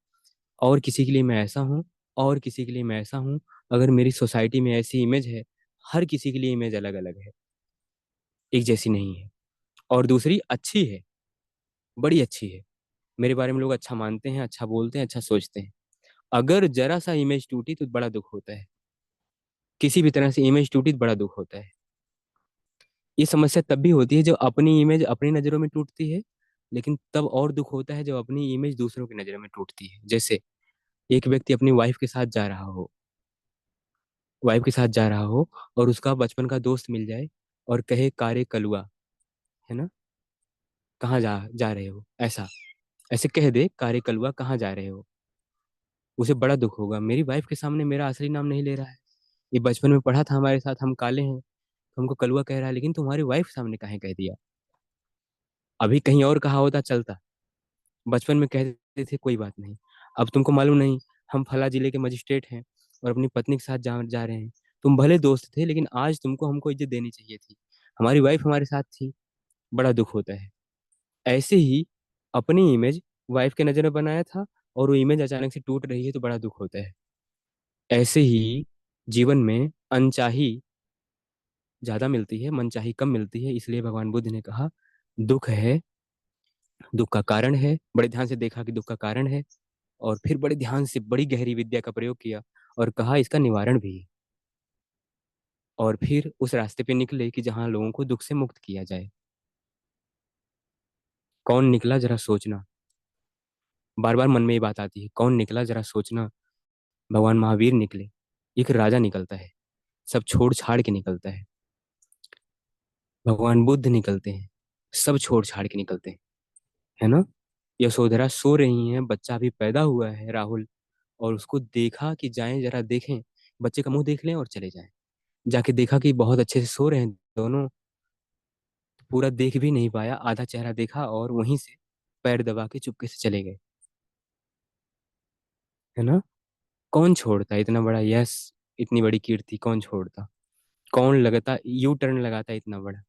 और किसी के लिए मैं ऐसा हूँ, और किसी के लिए मैं ऐसा हूँ। अगर मेरी सोसाइटी में ऐसी इमेज है, हर किसी के लिए इमेज अलग अलग है, एक जैसी नहीं है। और दूसरी अच्छी है, बड़ी अच्छी है। मेरे बारे में लोग अच्छा मानते हैं, अच्छा बोलते हैं, अच्छा सोचते हैं। अगर जरा सा इमेज टूटी तो बड़ा दुख होता है। किसी भी तरह से इमेज टूटी तो बड़ा दुख होता है। ये समस्या तब भी होती है जब अपनी इमेज अपनी नजरों में टूटती है, लेकिन तब और दुख होता है जब अपनी इमेज दूसरों की नजरों में टूटती है। जैसे एक व्यक्ति अपनी वाइफ के साथ जा रहा हो और उसका बचपन का दोस्त मिल जाए और कहे कारे कलुआ, है ना, कहाँ जा जा रहे हो, ऐसा ऐसे कह दे, कारे कलुआ कहाँ जा रहे हो। उसे बड़ा दुख होगा, मेरी वाइफ के सामने मेरा असली नाम नहीं ले रहा है। ये बचपन में पढ़ा था हमारे साथ, हम काले हैं, तो हमको कलुआ कह रहा है, लेकिन तुम्हारी वाइफ सामने काहे कह दिया। अभी कहीं और कहा होता चलता, बचपन में कहते थे कोई बात नहीं। अब तुमको मालूम नहीं, हम फला जिले के मजिस्ट्रेट हैं और अपनी पत्नी के साथ जा जा रहे हैं। तुम भले दोस्त थे, लेकिन आज तुमको हमको इज्जत देनी चाहिए थी। हमारी वाइफ हमारे साथ थी। बड़ा दुख होता है। ऐसे ही अपनी इमेज वाइफ के नजर में बनाया था और वो इमेज अचानक से टूट रही है तो बड़ा दुख होता है। ऐसे ही जीवन में अनचाही ज्यादा मिलती है, मनचाही कम मिलती है। इसलिए भगवान बुद्ध ने कहा दुख है, दुख का कारण है। बड़े ध्यान से देखा कि दुख का कारण है, और फिर बड़े ध्यान से बड़ी गहरी विद्या का प्रयोग किया और कहा इसका निवारण भी है। और फिर उस रास्ते पे निकले कि जहाँ लोगों को दुख से मुक्त किया जाए। कौन निकला जरा सोचना। बार बार मन में ये बात आती है, कौन निकला जरा सोचना। भगवान महावीर निकले, एक राजा निकलता है, सब छोड़ छाड़ के निकलता है। भगवान बुद्ध निकलते हैं, सब छोड़ छाड़ के निकलते हैं, है ना। यशोधरा सो रही हैं, बच्चा अभी पैदा हुआ है राहुल, और उसको देखा कि जाएं जरा देखें, बच्चे का मुंह देख लें और चले जाएं। जाके देखा कि बहुत अच्छे से सो रहे हैं दोनों, पूरा देख भी नहीं पाया, आधा चेहरा देखा और वहीं से पैर दबा के चुपके से चले गए, है ना। कौन छोड़ता इतना बड़ा यश, इतनी बड़ी कीर्ति, कौन छोड़ता। कौन लगता यू टर्न लगाता इतना बड़ा।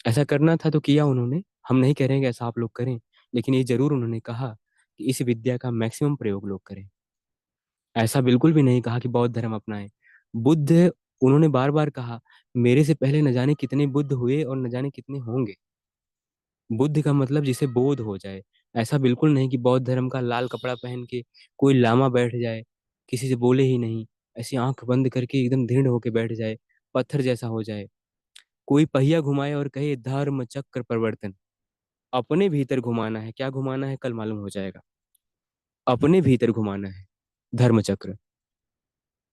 ऐसा करना था तो किया उन्होंने। हम नहीं कह रहे हैं कि ऐसा आप लोग करें, लेकिन ये जरूर उन्होंने कहा कि इस विद्या का मैक्सिमम प्रयोग लोग करें। ऐसा बिल्कुल भी नहीं कहा कि बौद्ध धर्म अपनाएं। बुद्ध, उन्होंने बार बार कहा मेरे से पहले न जाने कितने बुद्ध हुए और न जाने कितने होंगे। बुद्ध का मतलब जिसे बोध हो जाए। ऐसा बिल्कुल नहीं कि बौद्ध धर्म का लाल कपड़ा पहन के कोई लामा बैठ जाए, किसी से बोले ही नहीं, ऐसी आंख बंद करके एकदम दृढ़ होके बैठ जाए, पत्थर जैसा हो जाए। कोई पहिया घुमाए और कहे धर्म चक्र प्रवर्तन। अपने भीतर घुमाना है, क्या घुमाना है कल मालूम हो जाएगा। अपने भीतर घुमाना है धर्म चक्र।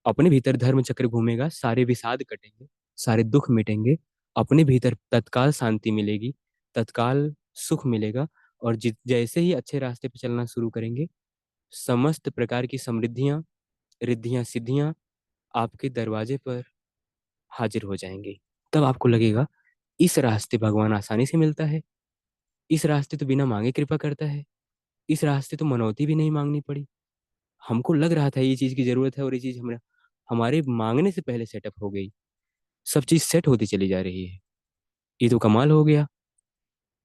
अपने भीतर धर्म चक्र घूमेगा, सारे विषाद कटेंगे, सारे दुख मिटेंगे। अपने भीतर तत्काल शांति मिलेगी, तत्काल सुख मिलेगा। और जैसे ही अच्छे रास्ते पे चलना शुरू करेंगे, समस्त प्रकार की समृद्धियां, रिद्धियां, सिद्धियां आपके दरवाजे पर हाजिर हो जाएंगी। तब आपको लगेगा इस रास्ते भगवान आसानी से मिलता है, इस रास्ते तो बिना मांगे कृपा करता है, इस रास्ते तो मनौती भी नहीं मांगनी पड़ी। हमको लग रहा था ये चीज की जरूरत है और ये चीज हमारे मांगने से पहले सेटअप हो गई। सब चीज सेट होती चली जा रही है। ये तो कमाल हो गया।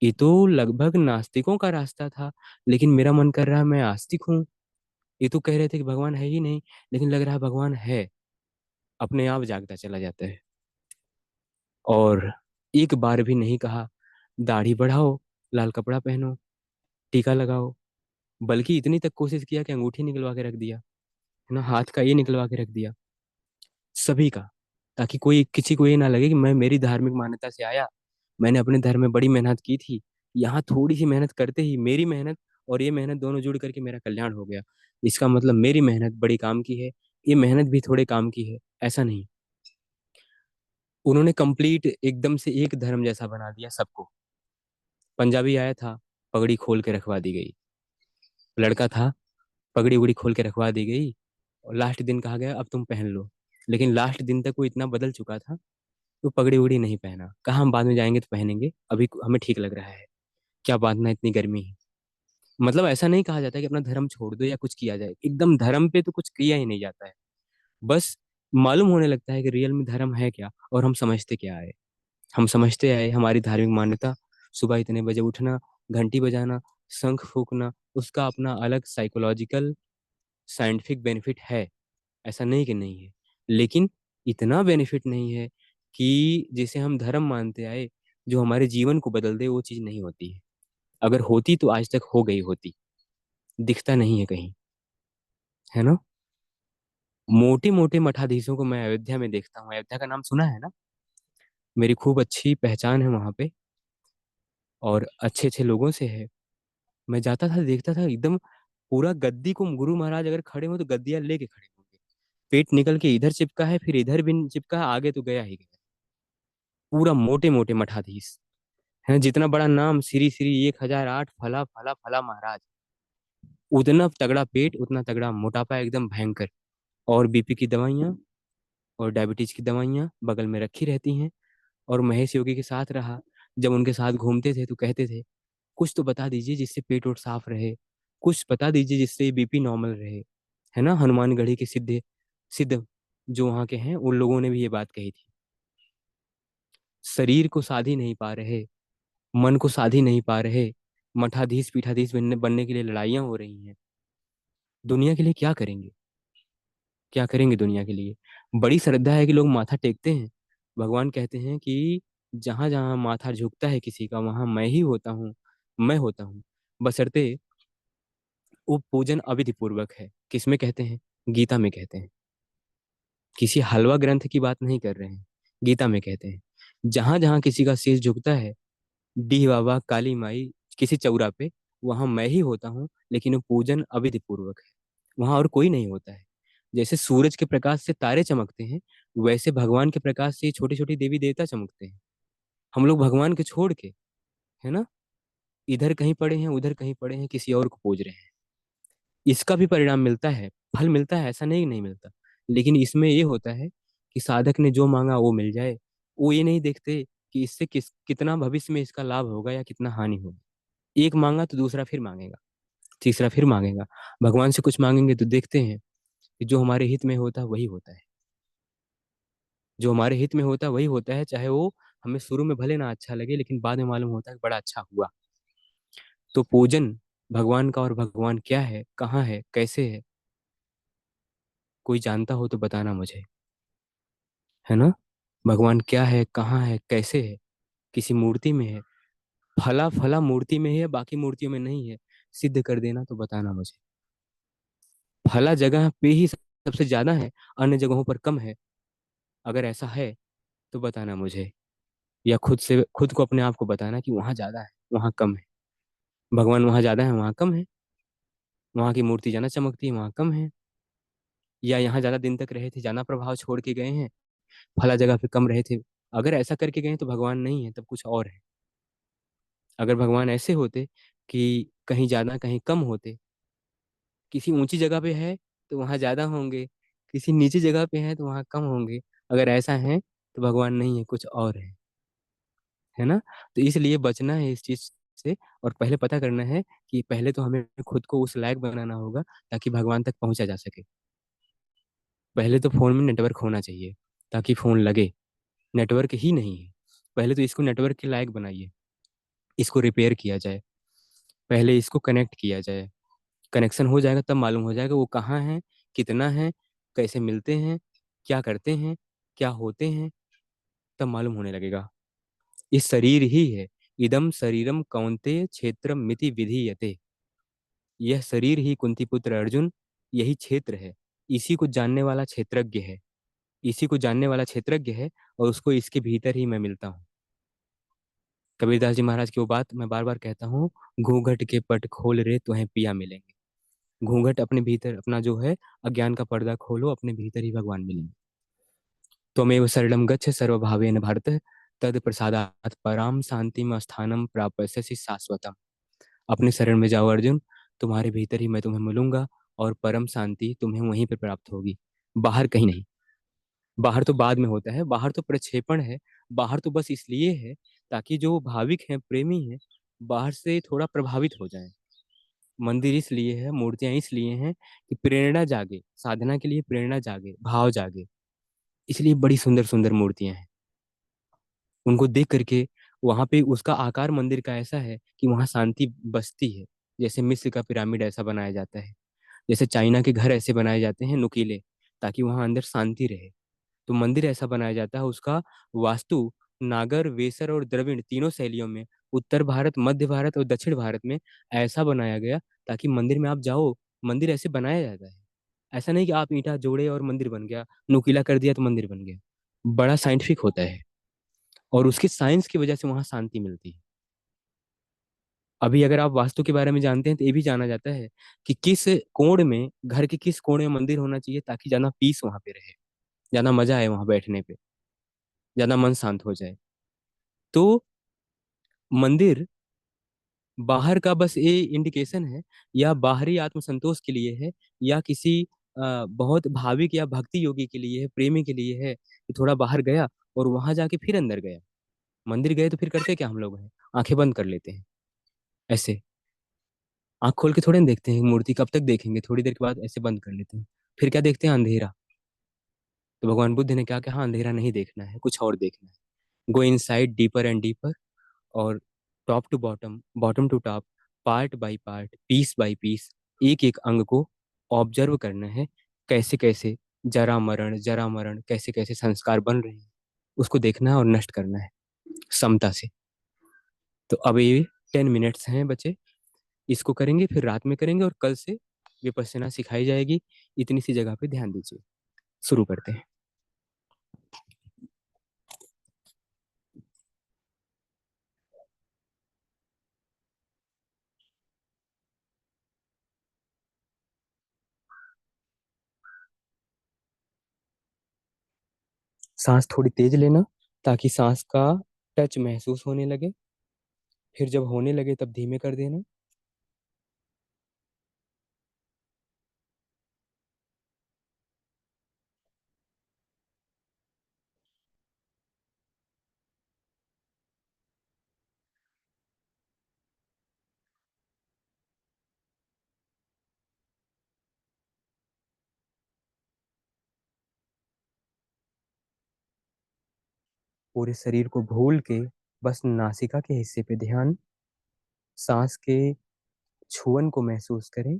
ये तो लगभग नास्तिकों का रास्ता था, लेकिन मेरा मन कर रहा है मैं आस्तिक हूँ। ये तो कह रहे थे कि भगवान है ही नहीं, लेकिन लग रहा है भगवान है। अपने आप जागता चला जाता है। और एक बार भी नहीं कहा दाढ़ी बढ़ाओ, लाल कपड़ा पहनो, टीका लगाओ। बल्कि इतनी तक कोशिश किया कि अंगूठी निकलवा के रख दिया, है ना, हाथ का ये निकलवा के रख दिया, सभी का। ताकि कोई किसी को ये ना लगे कि मैं मेरी धार्मिक मान्यता से आया, मैंने अपने धर्म में बड़ी मेहनत की थी, यहाँ थोड़ी सी मेहनत करते ही मेरी मेहनत और ये मेहनत दोनों जुड़ करके मेरा कल्याण हो गया, इसका मतलब मेरी मेहनत बड़ी काम की है, ये मेहनत भी थोड़े काम की है, ऐसा नहीं। उन्होंने कंप्लीट एकदम से एक धर्म जैसा बना दिया सबको। पंजाबी आया था, पगड़ी खोल के रखवा दी गई। लड़का था, पगड़ी उगड़ी खोल के रखवा दी गई। और लास्ट दिन कहा गया अब तुम पहन लो। लेकिन लास्ट दिन तक वो इतना बदल चुका था, तो पगड़ी उगड़ी नहीं पहना। कहा हम बाद में जाएंगे तो पहनेंगे, अभी हमें ठीक लग रहा है, क्या बांधना, इतनी गर्मी है। मतलब ऐसा नहीं कहा जाता कि अपना धर्म छोड़ दो या कुछ किया जाए, एकदम धर्म पे तो कुछ किया ही नहीं जाता है। बस मालूम होने लगता है कि रियल में धर्म है क्या और हम समझते क्या है। हम समझते आए हमारी धार्मिक मान्यता, सुबह इतने बजे उठना, घंटी बजाना, शंख फूकना, उसका अपना अलग साइकोलॉजिकल साइंटिफिक बेनिफिट है। ऐसा नहीं कि नहीं है, लेकिन इतना बेनिफिट नहीं है कि जिसे हम धर्म मानते आए, जो हमारे जीवन को बदल दे, वो चीज़ नहीं होती है। अगर होती तो आज तक हो गई होती, दिखता नहीं है कहीं, है ना। मोटे मोटे मठाधीशों को मैं अयोध्या में देखता हूँ। अयोध्या का नाम सुना है ना। मेरी खूब अच्छी पहचान है वहां पे, और अच्छे अच्छे लोगों से है। मैं जाता था, देखता था एकदम पूरा गद्दी को, गुरु महाराज अगर खड़े हो तो गद्दियां लेके खड़े होंगे। पेट निकल के इधर चिपका है, फिर इधर भी चिपका है, आगे तो गया ही गया। पूरा मोटे मोटे मठाधीश है। जितना बड़ा नाम, श्री श्री 1008 फला फला फला महाराज, उतना तगड़ा पेट, उतना तगड़ा मोटापा, एकदम भयंकर। और बीपी की दवाइयाँ और डायबिटीज की दवाइयाँ बगल में रखी रहती हैं। और महेश योगी के साथ रहा, जब उनके साथ घूमते थे तो कहते थे कुछ तो बता दीजिए जिससे पेट वोट साफ रहे, कुछ बता दीजिए जिससे बीपी नॉर्मल रहे, है ना। हनुमानगढ़ी के सिद्ध सिद्ध जो वहाँ के हैं, उन लोगों ने भी ये बात कही थी। शरीर को साध ही नहीं पा रहे, मन को साध ही नहीं पा रहे, मठाधीश पीठाधीश बनने बनने के लिए लड़ाइयाँ हो रही हैं। दुनिया के लिए क्या करेंगे, क्या करेंगे दुनिया के लिए। बड़ी श्रद्धा है कि लोग माथा टेकते हैं। भगवान कहते हैं कि जहां जहां माथा झुकता है किसी का, वहां मैं ही होता हूँ, मैं होता हूँ। बशर्ते वो पूजन अविधि पूर्वक है। किसमें कहते हैं? गीता में कहते हैं। किसी हलवा ग्रंथ की बात नहीं कर रहे हैं, गीता में कहते हैं। जहां जहां किसी का शीश झुकता है, डी बाबा, काली माई, किसी चौरा पे, वहां मैं ही होता हूँ, लेकिन वो पूजन अविधि पूर्वक है। वहां और कोई नहीं होता है। जैसे सूरज के प्रकाश से तारे चमकते हैं, वैसे भगवान के प्रकाश से छोटे छोटे देवी देवता चमकते हैं। हम लोग भगवान के छोड़ के, है ना, इधर कहीं पड़े हैं, उधर कहीं पड़े हैं, किसी और को पूज रहे हैं। इसका भी परिणाम मिलता है, फल मिलता है, ऐसा नहीं नहीं मिलता। लेकिन इसमें ये होता है कि साधक ने जो मांगा वो मिल जाए। वो ये नहीं देखते कि इससे कितना भविष्य में इसका लाभ होगा या कितना हानि होगी। एक मांगा तो दूसरा फिर मांगेगा, तीसरा फिर मांगेगा। भगवान से कुछ मांगेंगे तो देखते हैं कि जो हमारे हित में होता है वही होता है। जो हमारे हित में होता है वही होता है, चाहे वो हमें शुरू में भले ना अच्छा लगे, लेकिन बाद में मालूम होता है कि बड़ा अच्छा हुआ। तो पूजन भगवान का, और भगवान क्या है, कहाँ है, कैसे है, कोई जानता हो तो बताना मुझे, है ना। भगवान क्या है, कहाँ है, कैसे है, किसी मूर्ति में है, फला फला मूर्ति में है, बाकी मूर्तियों में नहीं है, सिद्ध कर देना तो बताना मुझे। फला जगह पे ही सबसे ज्यादा है, अन्य जगहों पर कम है। अगर ऐसा है तो बताना मुझे, या खुद से खुद को, अपने आप को बताना कि वहां ज्यादा है, वहां कम है। भगवान वहां ज्यादा है, वहां कम है। वहां की मूर्ति ज्यादा चमकती है, वहां कम है। या यहाँ ज्यादा दिन तक रहे थे, ज्यादा प्रभाव छोड़ के गए हैं, फला जगह पे कम रहे थे। अगर ऐसा करके गए तो भगवान नहीं है, तब कुछ और है। अगर भगवान ऐसे होते कि कहीं ज्यादा कहीं कम होते, किसी ऊंची जगह पे है तो वहां ज्यादा होंगे, किसी नीची जगह पे है तो वहां कम होंगे, अगर ऐसा है तो भगवान नहीं है, कुछ और है ना। तो इसलिए बचना है इस चीज से। और पहले पता करना है कि पहले तो हमें खुद को उस लायक बनाना होगा ताकि भगवान तक पहुंचा जा सके। पहले तो फोन में नेटवर्क होना चाहिए ताकि फोन लगे। नेटवर्क ही नहीं है, पहले तो इसको नेटवर्क के लायक बनाइए। इसको रिपेयर किया जाए, पहले इसको कनेक्ट किया जाए। कनेक्शन हो जाएगा तब मालूम हो जाएगा वो कहाँ है, कितना है, कैसे मिलते हैं, क्या करते हैं, क्या होते हैं, तब मालूम होने लगेगा। ये शरीर ही है। इदम शरीरम कौन्तेय क्षेत्रम मिति विधीयते। यह शरीर ही कुंती पुत्र अर्जुन, यही क्षेत्र है। इसी को जानने वाला क्षेत्रज्ञ है, इसी को जानने वाला क्षेत्रज्ञ है, और उसको इसके भीतर ही मैं मिलता हूँ। कबीरदास जी महाराज की वो बात मैं बार बार कहता हूँ, घूंघट के पट खोल रे तुम्हें पिया मिलेंगे। घूंघट अपने भीतर, अपना जो है अज्ञान का पर्दा खोलो, अपने भीतर ही भगवान मिलेंगे। त्वमेव शरणं गच्छ सर्वभावेन भारत, तद प्रसादात् पराम शांतिम स्थानम प्राप्स्यसि शाश्वतम। अपने शरण में जाओ अर्जुन, तुम्हारे भीतर ही मैं तुम्हें मिलूंगा, और परम शांति तुम्हें वहीं पर प्राप्त होगी, बाहर कहीं नहीं। बाहर तो बाद में होता है, बाहर तो प्रक्षेपण है। बाहर तो बस इसलिए है ताकि जो भाविक हैं, प्रेमी हैं, बाहर से थोड़ा प्रभावित हो जाएं। मंदिर इसलिए है, मूर्तियां इसलिए हैं कि प्रेरणा जागे, साधना के लिए प्रेरणा जागे, भाव जागे। इसलिए बड़ी सुंदर सुंदर मूर्तियां हैं। उनको देख करके, वहां पे उसका आकार मंदिर का ऐसा है कि वहां शांति बसती है। जैसे मिस्र का पिरामिड ऐसा बनाया जाता है, जैसे चाइना के घर ऐसे बनाए जाते हैं नुकीले, ताकि वहां अंदर शांति रहे। तो मंदिर ऐसा बनाया जाता है, उसका वास्तु नागर, वेसर और द्रविड़ तीनों शैलियों में उत्तर भारत, मध्य भारत और दक्षिण भारत में ऐसा बनाया गया ताकि मंदिर में आप जाओ, मंदिर ऐसे बनाया जाता है। ऐसा नहीं कि आप ईंटा जोड़े और मंदिर बन गया, नुकीला कर दिया तो मंदिर बन गया। बड़ा साइंटिफिक होता है, और उसकी साइंस की वजह से वहां शांति मिलती है। अभी अगर आप वास्तु के बारे में जानते हैं तो ये भी जाना जाता है कि किस कोण में, घर के किस कोने में मंदिर होना चाहिए ताकि ज्यादा पीस वहां पे रहे, ज्यादा मजा आए वहां बैठने पे, ज्यादा मन शांत हो जाए। तो मंदिर बाहर का बस ये इंडिकेशन है, या बाहरी आत्मसंतोष के लिए है, या किसी बहुत भाविक या भक्ति योगी के लिए है, प्रेमी के लिए है कि थोड़ा बाहर गया और वहां जाके फिर अंदर गया। मंदिर गए तो फिर करते क्या हम लोग हैं, आंखें बंद कर लेते हैं ऐसे, आंख खोल के थोड़े ना देखते हैं मूर्ति, कब तक देखेंगे, थोड़ी देर के बाद ऐसे बंद कर लेते हैं। फिर क्या देखते हैं, अंधेरा। तो भगवान बुद्ध ने क्या कहा, अंधेरा नहीं देखना है, कुछ और देखना है। Go inside deeper and deeper, और top to bottom, bottom to top, part by part, piece by piece, एक एक अंग को ऑब्जर्व करना है। कैसे कैसे जरा मरण कैसे कैसे संस्कार बन रहे हैं, उसको देखना है और नष्ट करना है समता से। तो अब ये 10 मिनट्स हैं बचे, इसको करेंगे, फिर रात में करेंगे, और कल से विपश्यना सिखाई जाएगी। इतनी सी जगह पे ध्यान दीजिए। शुरू करते हैं। सांस थोड़ी तेज लेना, ताकि सांस का टच महसूस होने लगे। फिर जब होने लगे तब धीमे कर देना। पूरे शरीर को भूल के बस नासिका के हिस्से पे ध्यान, सांस के छुअन को महसूस करें।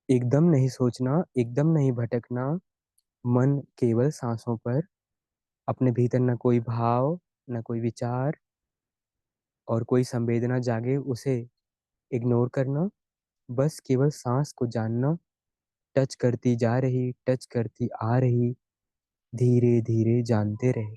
एकदम नहीं सोचना, एकदम नहीं भटकना, मन केवल सांसों पर। अपने भीतर न कोई भाव, न कोई विचार, और कोई संवेदना जागे उसे इग्नोर करना। बस केवल सांस को जानना, टच करती जा रही, टच करती आ रही, धीरे धीरे जानते रहे।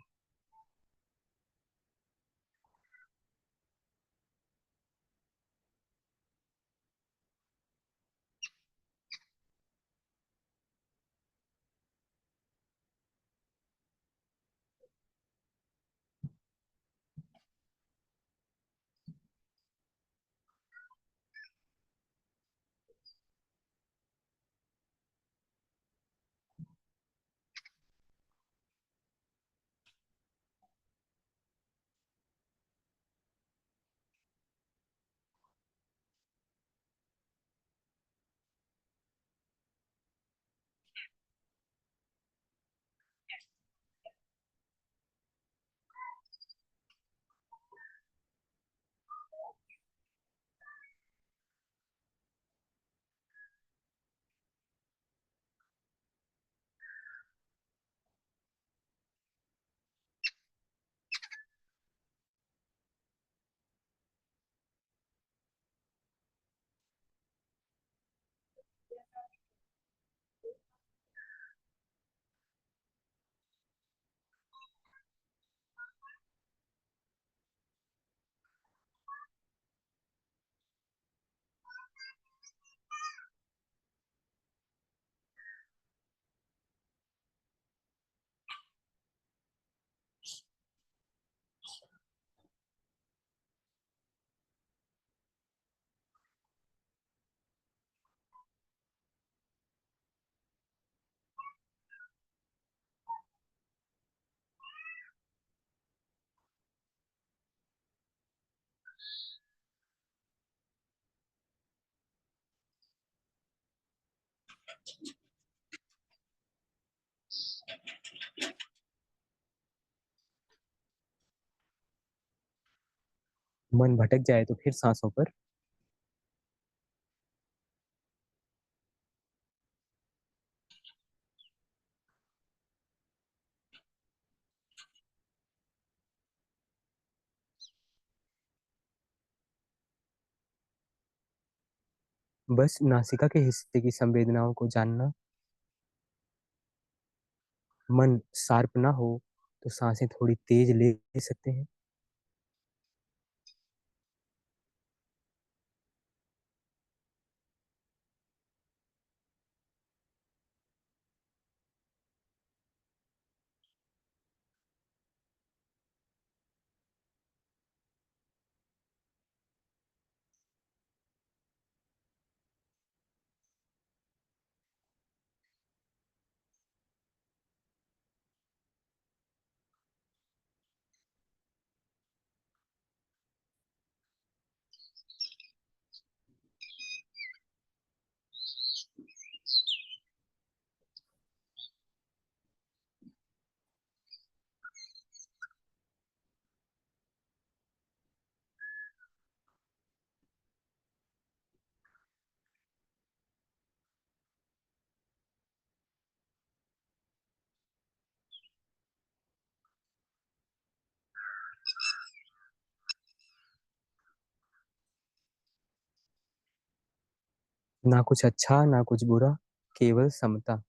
मन भटक जाए तो फिर सांसों पर। बस नासिका के हिस्से की संवेदनाओं को जानना। मन शार्प ना हो तो सांसें थोड़ी तेज ले सकते हैं। ना कुछ अच्छा ना कुछ बुरा, केवल समता।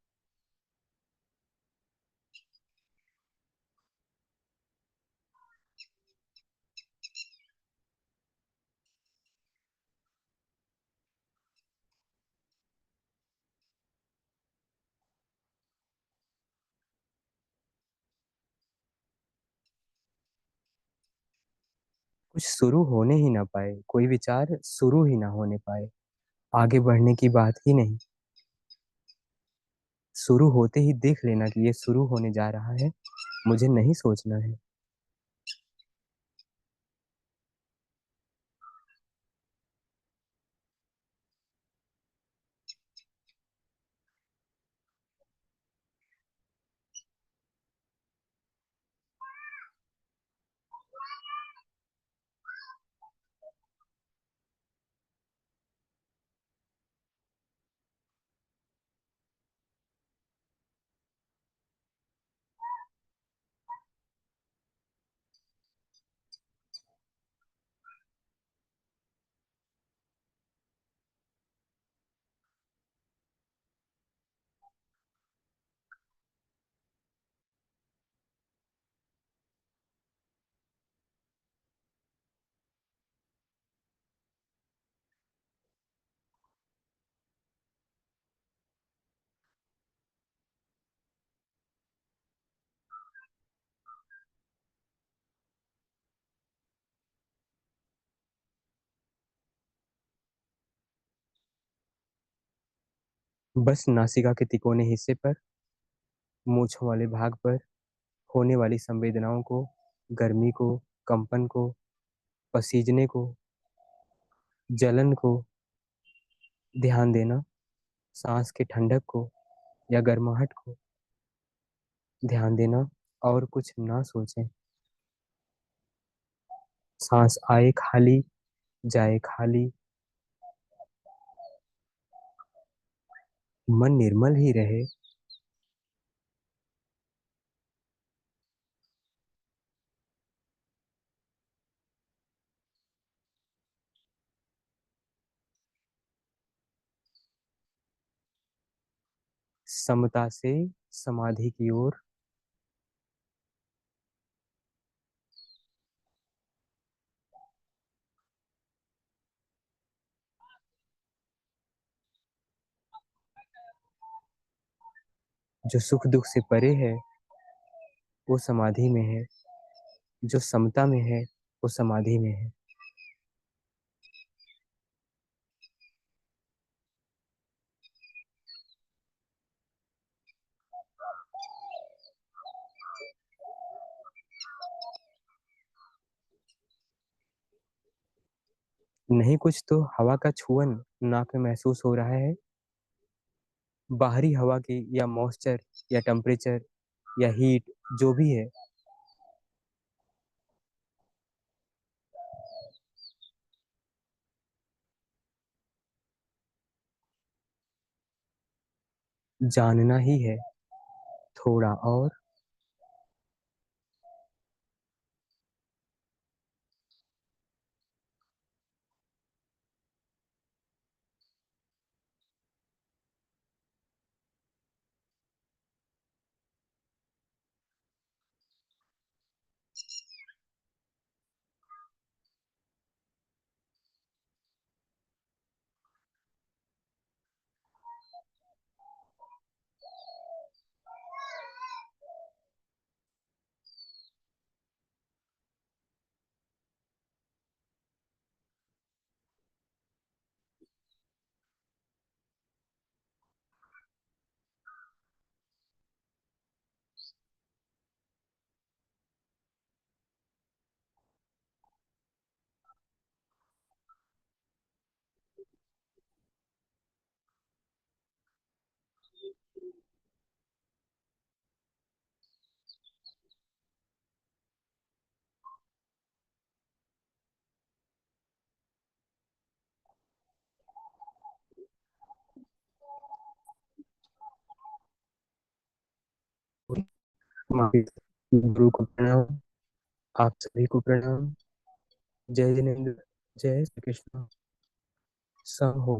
कुछ शुरू होने ही ना पाए, कोई विचार शुरू ही ना होने पाए, आगे बढ़ने की बात ही नहीं। शुरू होते ही देख लेना कि ये शुरू होने जा रहा है, मुझे नहीं सोचना है। बस नासिका के तिकोने हिस्से पर, मूंछों वाले भाग पर होने वाली संवेदनाओं को, गर्मी को, कंपन को, पसीजने को, जलन को ध्यान देना। सांस के ठंडक को या गर्माहट को ध्यान देना, और कुछ ना सोचें। सांस आए खाली, जाए खाली, मन निर्मल ही रहे। समता से समाधि की ओर। जो सुख दुख से परे है वो समाधि में है, जो समता में है वो समाधि में है। नहीं कुछ तो हवा का छुअन नाक में महसूस हो रहा है। बाहरी हवा की या मॉइस्चर या टेम्परेचर या हीट जो भी है, जानना ही है। थोड़ा और। माफी। गुरु को प्रणाम। आप सभी को प्रणाम। जय जिनेन्द्र। जय श्री कृष्ण। सब हो